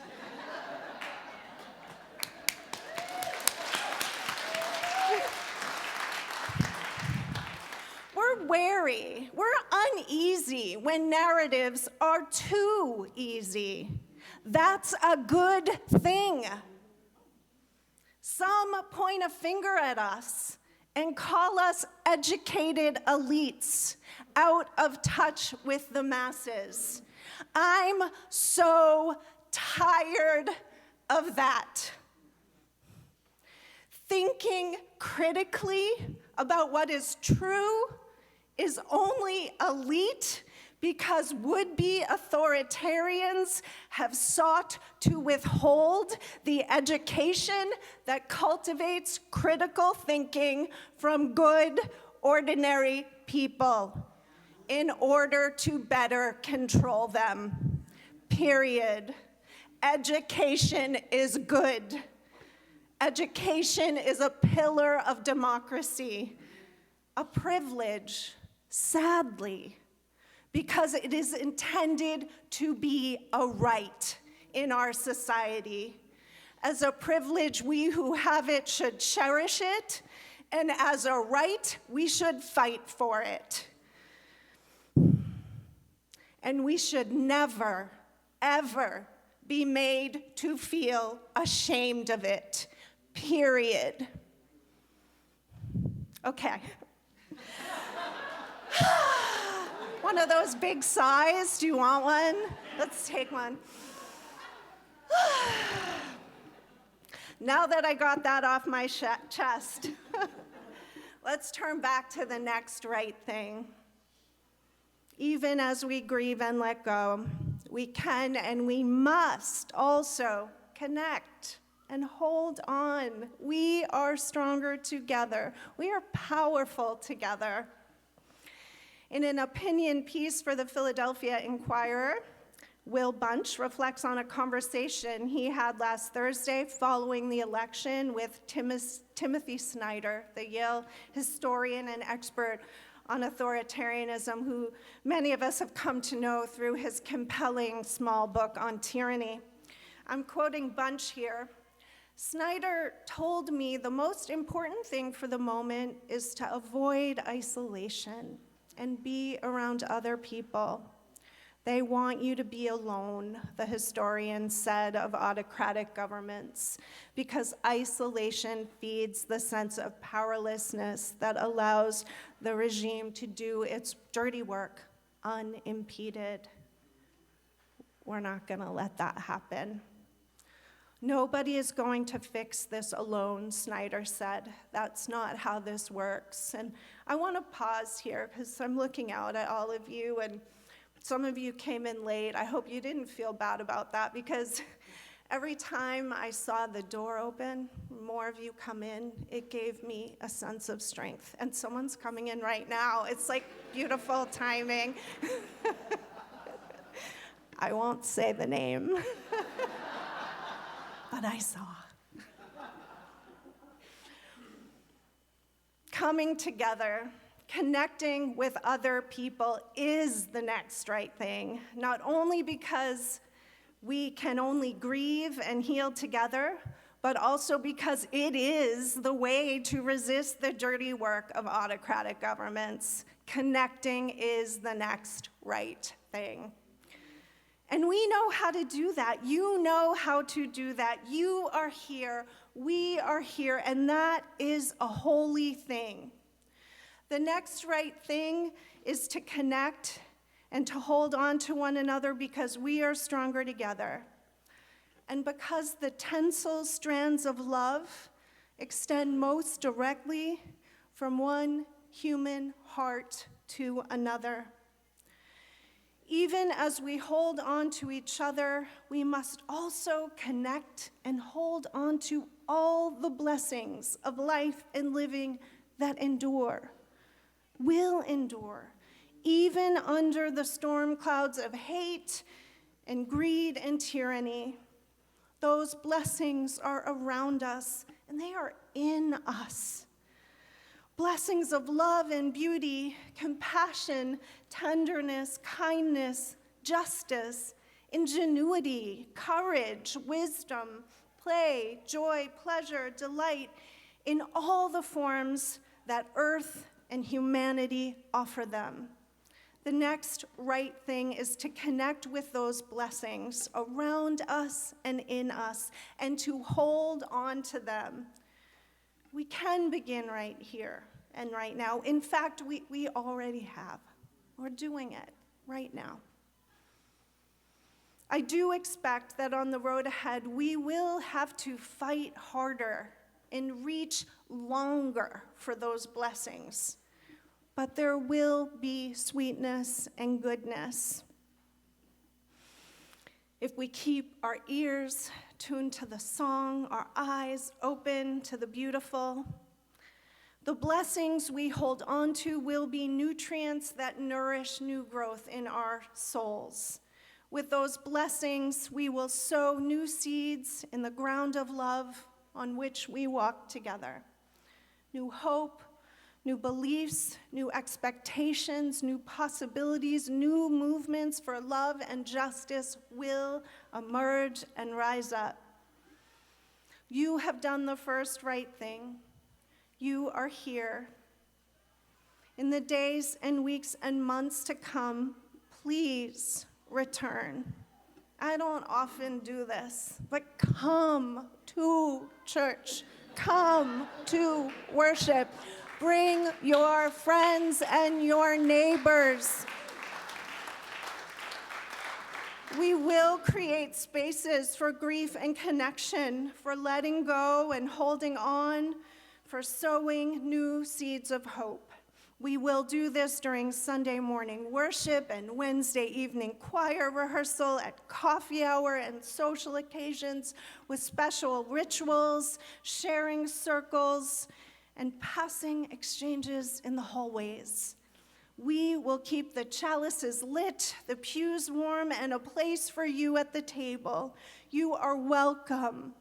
We're wary. We're uneasy when narratives are too easy. That's a good thing. Some point a finger at us and call us educated elites out of touch with the masses. I'm so tired of that. Thinking critically about what is true is only elite because would-be authoritarians have sought to withhold the education that cultivates critical thinking from good, ordinary people in order to better control them. Period. Education is good. Education is a pillar of democracy, a privilege, sadly, because it is intended to be a right in our society. As a privilege, we who have it should cherish it, and as a right, we should fight for it. And we should never, ever be made to feel ashamed of it, period. Okay. One of those big sighs, do you want one? Let's take one. Now that I got that off my chest, let's turn back to the next right thing. Even as we grieve and let go, we can and we must also connect and hold on. We are stronger together. We are powerful together. In an opinion piece for the Philadelphia Inquirer, Will Bunch reflects on a conversation he had last Thursday following the election with Timothy Snyder, the Yale historian and expert on authoritarianism, who many of us have come to know through his compelling small book on tyranny. I'm quoting Bunch here. Snyder told me the most important thing for the moment is to avoid isolation and be around other people. They want you to be alone, the historian said of autocratic governments, because isolation feeds the sense of powerlessness that allows the regime to do its dirty work unimpeded. We're not going to let that happen. Nobody is going to fix this alone, Snyder said. That's not how this works. And I want to pause here because I'm looking out at all of you, and some of you came in late. I hope you didn't feel bad about that, because every time I saw the door open, more of you come in, it gave me a sense of strength. And someone's coming in right now. It's like beautiful timing. I won't say the name, but I saw. Coming together, connecting with other people is the next right thing, not only because we can only grieve and heal together, but also because it is the way to resist the dirty work of autocratic governments. Connecting is the next right thing. And we know how to do that. You know how to do that. You are here, we are here, and that is a holy thing. The next right thing is to connect and to hold on to one another because we are stronger together. And because the tensile strands of love extend most directly from one human heart to another. Even as we hold on to each other, we must also connect and hold on to all the blessings of life and living that endure, will endure, even under the storm clouds of hate and greed and tyranny. Those blessings are around us, and they are in us. Blessings of love and beauty, compassion, tenderness, kindness, justice, ingenuity, courage, wisdom, play, joy, pleasure, delight, in all the forms that earth and humanity offer them. The next right thing is to connect with those blessings around us and in us and to hold on to them. We can begin right here and right now. In fact, we already have. We're doing it right now. I do expect that on the road ahead, we will have to fight harder and reach longer for those blessings. But there will be sweetness and goodness if we keep our ears tuned to the song, our eyes open to the beautiful. The blessings we hold on to will be nutrients that nourish new growth in our souls. With those blessings, we will sow new seeds in the ground of love on which we walk together. New hope, new beliefs, new expectations, new possibilities, new movements for love and justice will emerge and rise up. You have done the first right thing. You are here. In the days and weeks and months to come, please return. I don't often do this, but come to church. Come to worship. Bring your friends and your neighbors. We will create spaces for grief and connection, for letting go and holding on, for sowing new seeds of hope. We will do this during Sunday morning worship and Wednesday evening choir rehearsal, at coffee hour and social occasions, with special rituals, sharing circles, and passing exchanges in the hallways. We will keep the chalices lit, the pews warm, and a place for you at the table. You are welcome.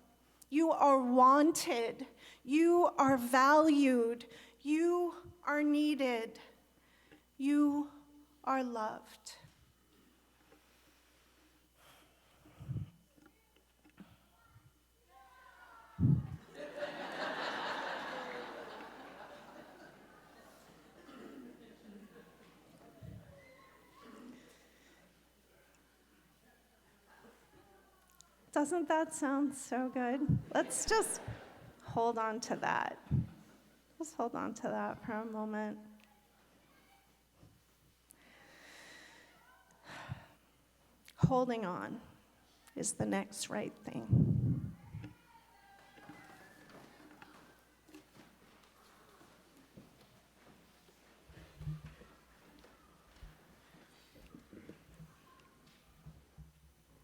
You are wanted. You are valued. You are needed. You are loved. Doesn't that sound so good? Let's just hold on to that. Let's hold on to that for a moment. Holding on is the next right thing.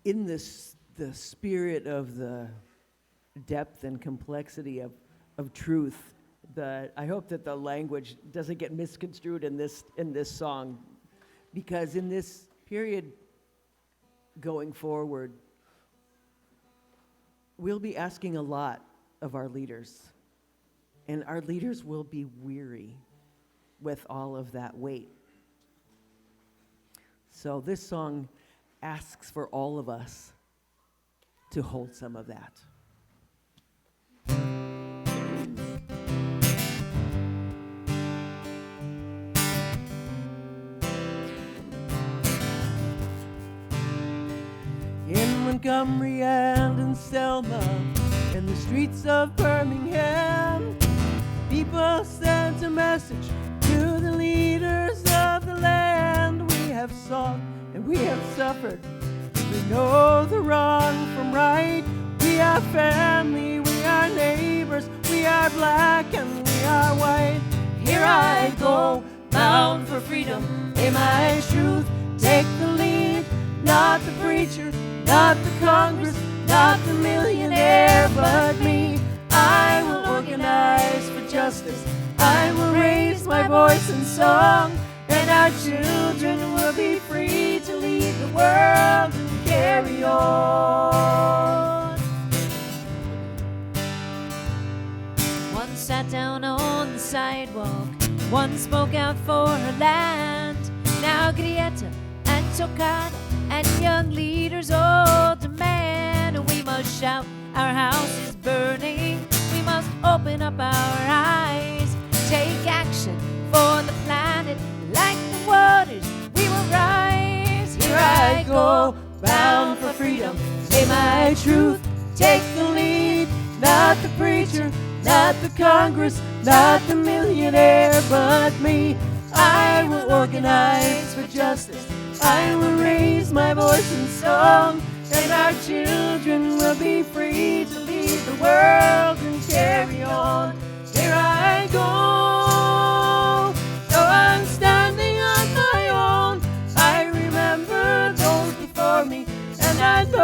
In this, the spirit of the depth and complexity of truth, I hope that the language doesn't get misconstrued in this song, because in this period going forward, we'll be asking a lot of our leaders, and our leaders will be weary with all of that weight. So this song asks for all of us to hold some of that. In Montgomery and in Selma, in the streets of Birmingham, people sent a message to the leaders of the land. We have sought and we have suffered. We know the wrong from right. We are family, we are neighbors, we are black and we are white. Here I go, bound for freedom. In my truth, take the lead. Not the preacher, not the Congress, not the millionaire, but me. I will organize for justice. I will raise my voice in song, and our children will be free to lead the world and carry on. One sat down on the sidewalk, one spoke out for her land. Now Grieta and Tocada and young leaders all demand we must shout, our house is burning. We must open up our eyes, take action for my truth take the lead. Not the preacher, not the Congress, not the millionaire, but me. I will organize for justice. I will raise my voice in song, and our children will be free to lead the world and carry on. Here I go, though I'm standing on my own. I remember those before me, and I know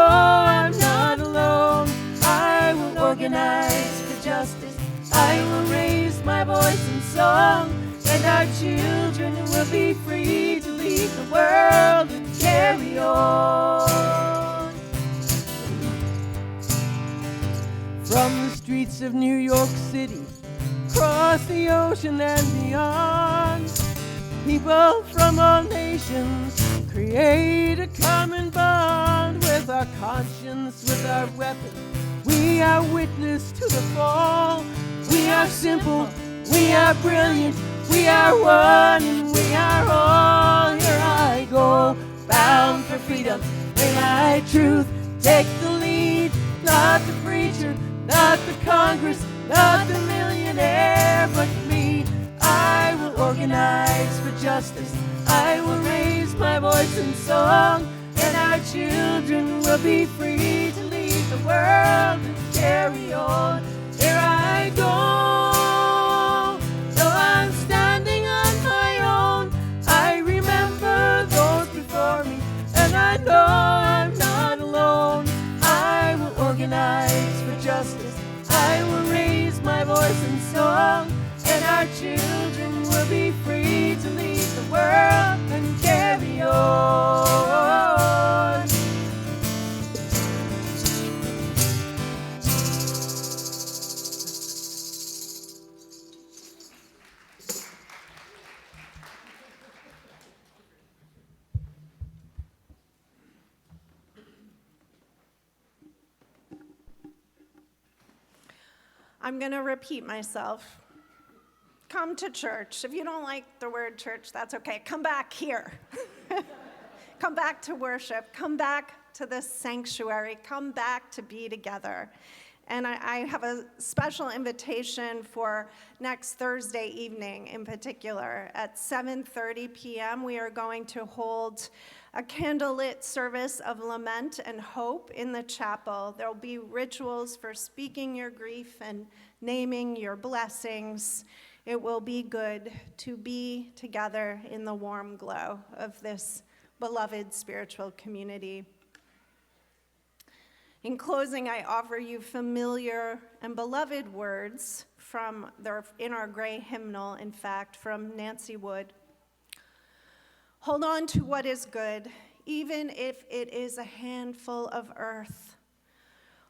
I'm not alone. I will organize for justice. I will raise my voice in song, and our children will be free to lead the world and carry on. From the streets of New York City, across the ocean and beyond, people from all nations create a common bond. With our conscience, with our weapon, we are witness to the fall. We are simple, we are brilliant, we are one, and we are all. Here I go, bound for freedom. May my truth take the lead. Not the preacher, not the Congress, not the millionaire, but me. I will organize for justice. I will raise my voice in song, and our children will be free to lead the world and carry on. Here I go, though I'm standing on my own. I remember those before me, and I know I'm not alone. I will organize for justice. I will raise my voice in song, and our children will be free to lead the world and carry on. I'm going to repeat myself. Come to church. If you don't like the word church, that's okay. Come back here. Come back to worship. Come back to this sanctuary. Come back to be together. And I have a special invitation for next Thursday evening in particular. At 7:30 p.m., we are going to hold a candlelit service of lament and hope in the chapel. There will be rituals for speaking your grief and naming your blessings. It will be good to be together in the warm glow of this beloved spiritual community. In closing, I offer you familiar and beloved words in our gray hymnal, in fact, from Nancy Wood. Hold on to what is good, even if it is a handful of earth.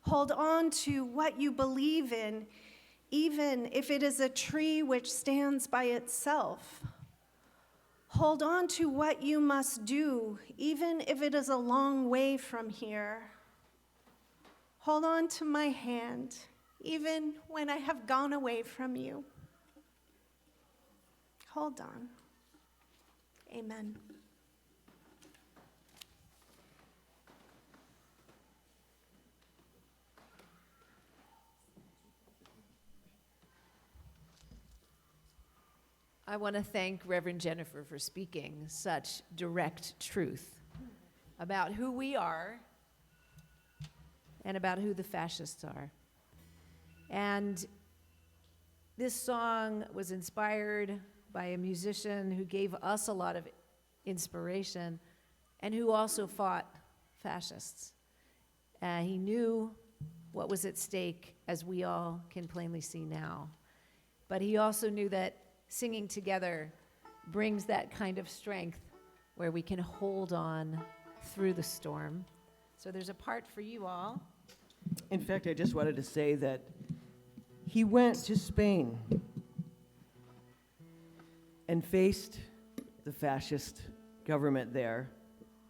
Hold on to what you believe in, even if it is a tree which stands by itself. Hold on to what you must do, even if it is a long way from here. Hold on to my hand, even when I have gone away from you. Hold on. Amen. I want to thank Reverend Jennifer for speaking such direct truth about who we are and about who the fascists are. And this song was inspired by a musician who gave us a lot of inspiration and who also fought fascists. He knew what was at stake, as we all can plainly see now. But he also knew that singing together brings that kind of strength where we can hold on through the storm. So there's a part for you all. In fact, I just wanted to say that he went to Spain and faced the fascist government there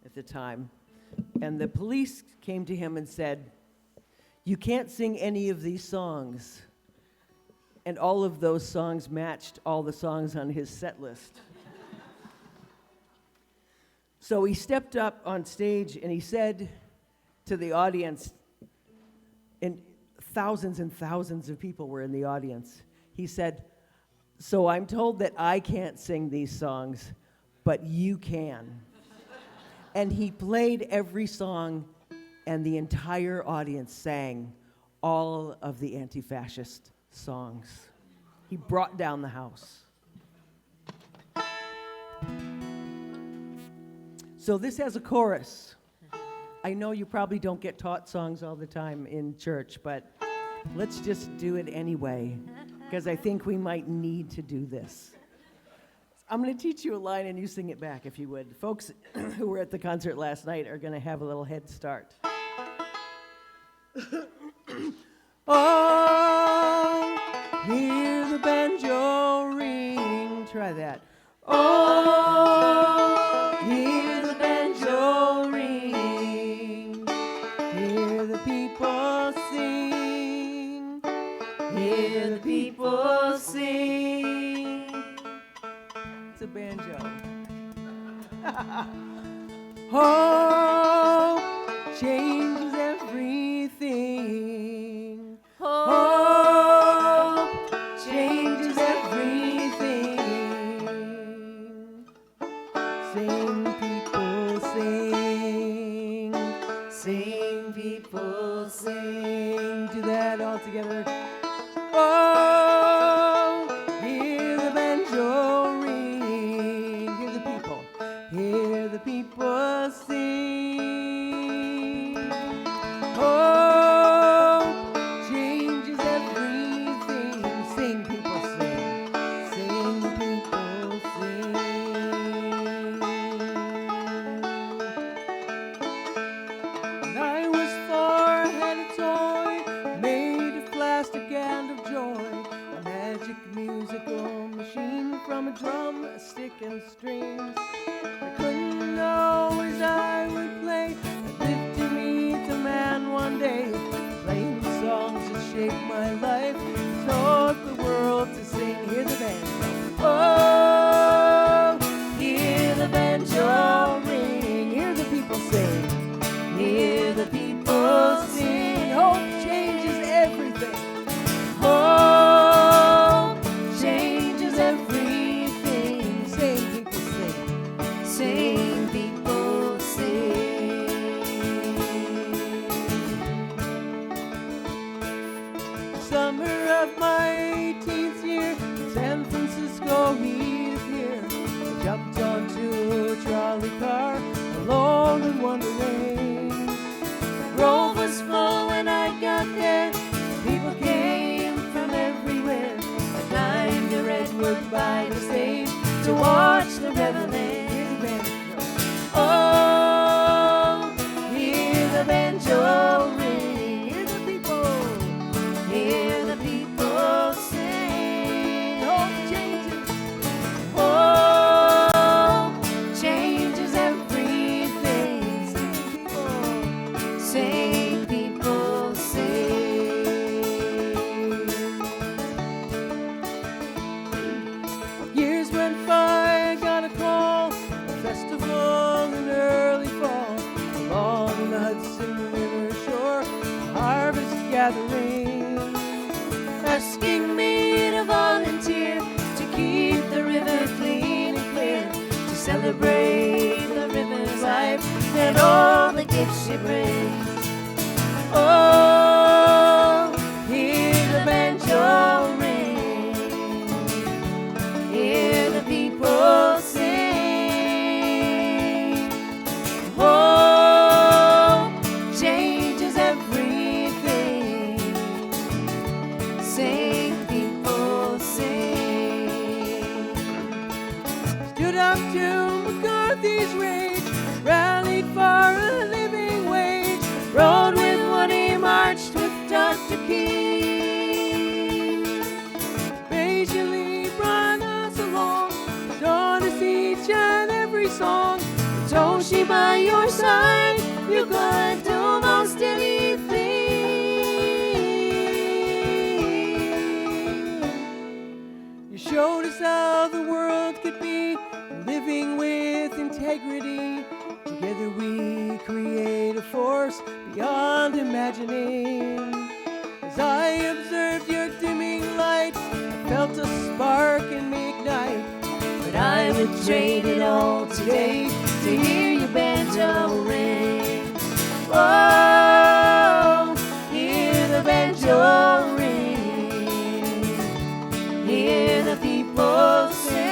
at the time. And the police came to him and said, "You can't sing any of these songs." And all of those songs matched all the songs on his set list. So he stepped up on stage and he said to the audience, and thousands of people were in the audience. He said, "So I'm told that I can't sing these songs, but you can." And he played every song, and the entire audience sang all of the anti-fascist songs. He brought down the house. So this has a chorus. I know you probably don't get taught songs all the time in church, but let's just do it anyway, because I think we might need to do this. I'm going to teach you a line and you sing it back if you would. Folks who were at the concert last night are going to have a little head start. Oh, hear the banjo ring. Try that. Oh, hear the banjo ring. Hear the people sing. Hear the people sing. It's a banjo. Oh, changes everything. Oh, changes everything. Sing, people, sing. Sing, people, sing. Do that all together. Oh, hear the banjo ring. Hear the people. Hear the people sing. Oh, changes everything. Sing, people, sing. Sing, people, sing. When I was 4, had a toy made of plastic and of joy. A magic musical machine from a drum, a stick, and strings. I couldn't know as I would play. I'd live to meet a man one day, playing the songs that shaped my life, taught the world to sing. Hear the banjo. Oh, hear the banjo ring. Hear the people sing. Hear the people sing. Hope changes everything. Hope changes everything. Sing, people sing. Sing, people sing. Summer of my 18th year, San Francisco heat appeared. I jumped onto a trolley car, alone and wondering. The road was full when I got there. People came from everywhere. I climbed a redwood by the stage to watch the revelation. Oh, hear the banjo ring. Hear the people. Hear the people sing. Hope changes. Oh, changes everything. Sing, people, sing. Years went by, I got a call. A festival in early fall. Along the Hudson River shore, a harvest gathering. Asking me to volunteer to keep the river clean and clear. To celebrate the river's life and all the gifts she brings. Oh, hear the banjo ring. Hear the people sing. Oh, changes everything. Sing, people, sing. Stood up to McCarthy's rage, rallied for a living wage, rode with Woody, marched with Dr. King. Patiently brought us along, taught us each and every song. Told she by your side, you could do most anything. You showed us how the world could be, living with integrity, together Together we create a force beyond imagining. As I observed your dimming light, I felt a spark in me ignite. But I would trade it all today to hear your banjo ring. Oh, hear the banjo ring. Hear the people sing.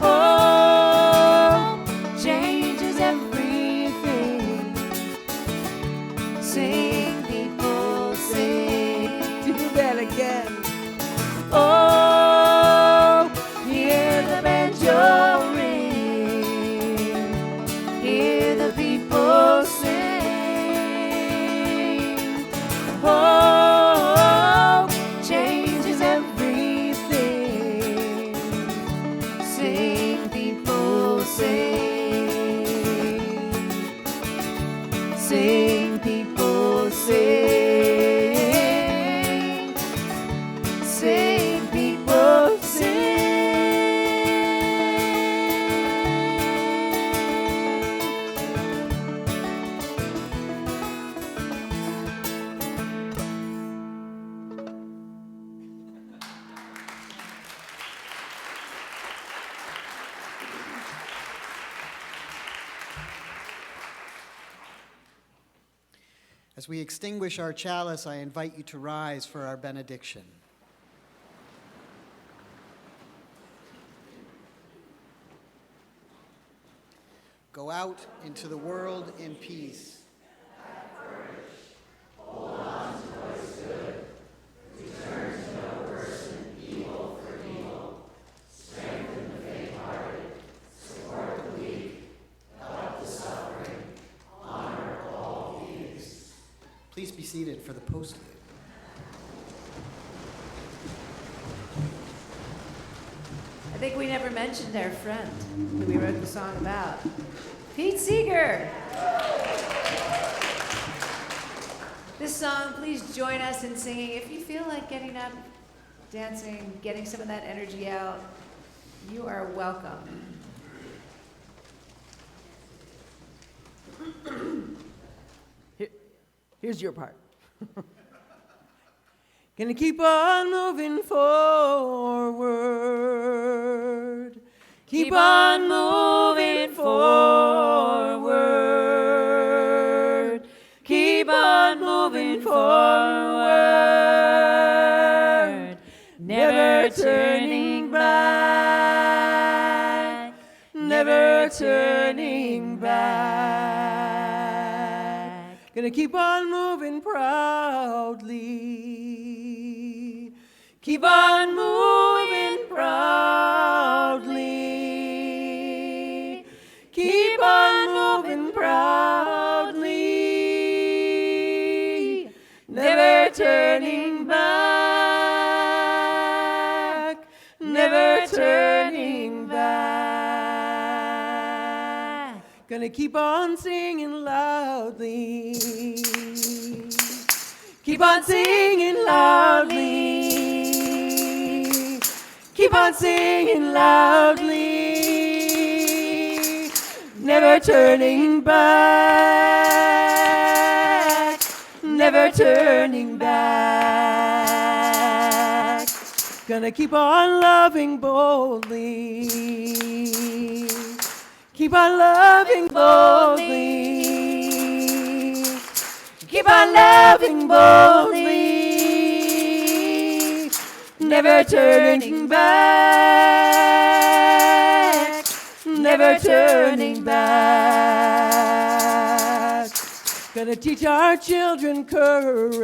Oh, changes everything. Sing, people, sing. Do that again. Oh, hear the banjo ring. Hear the people sing. Oh, changes everything. Sing, people, sing. Sing, people, sing. Sing, people, sing. As we extinguish our chalice, I invite you to rise for our benediction. Go out into the world in peace. Please be seated for the postlude. I think we never mentioned our friend who we wrote the song about, Pete Seeger. This song, please join us in singing. If you feel like getting up, dancing, getting some of that energy out, you are welcome. Here's your part. Gonna keep on moving forward. Keep on moving forward. Keep on moving forward. Never turning back. Never turning back. Gonna keep on moving proudly. Keep on moving proudly. Keep on moving proudly. Never turning back. Never turning back. Gonna keep on singing loudly. Keep on singing loudly. Keep on singing loudly. Never turning back. Never turning back. Gonna keep on loving boldly. Keep on loving boldly. Keep on loving boldly. Never turning back. Never turning back. Gonna teach our children courage.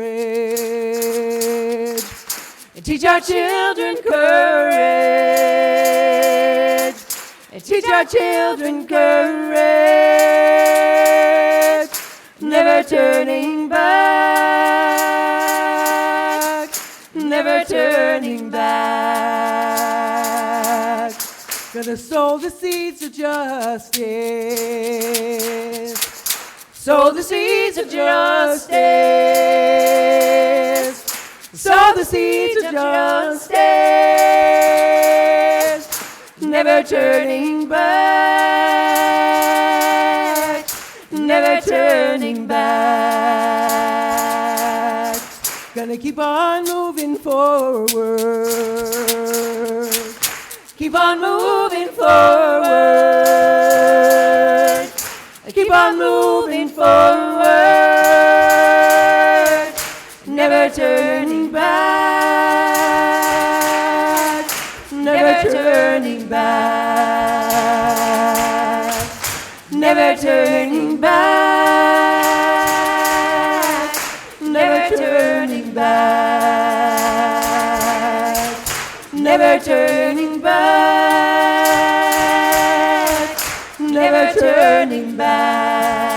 And teach our children courage. And teach our children courage. Never turning back. Never turning back. Gonna sow the seeds of justice. Sow the seeds of justice. Sow the seeds of justice. never turning back, never turning back. Gonna keep on moving forward, keep on moving forward, keep on moving forward, never turning back, never turning back, never turning back, never turning back, never turning back, never turning back.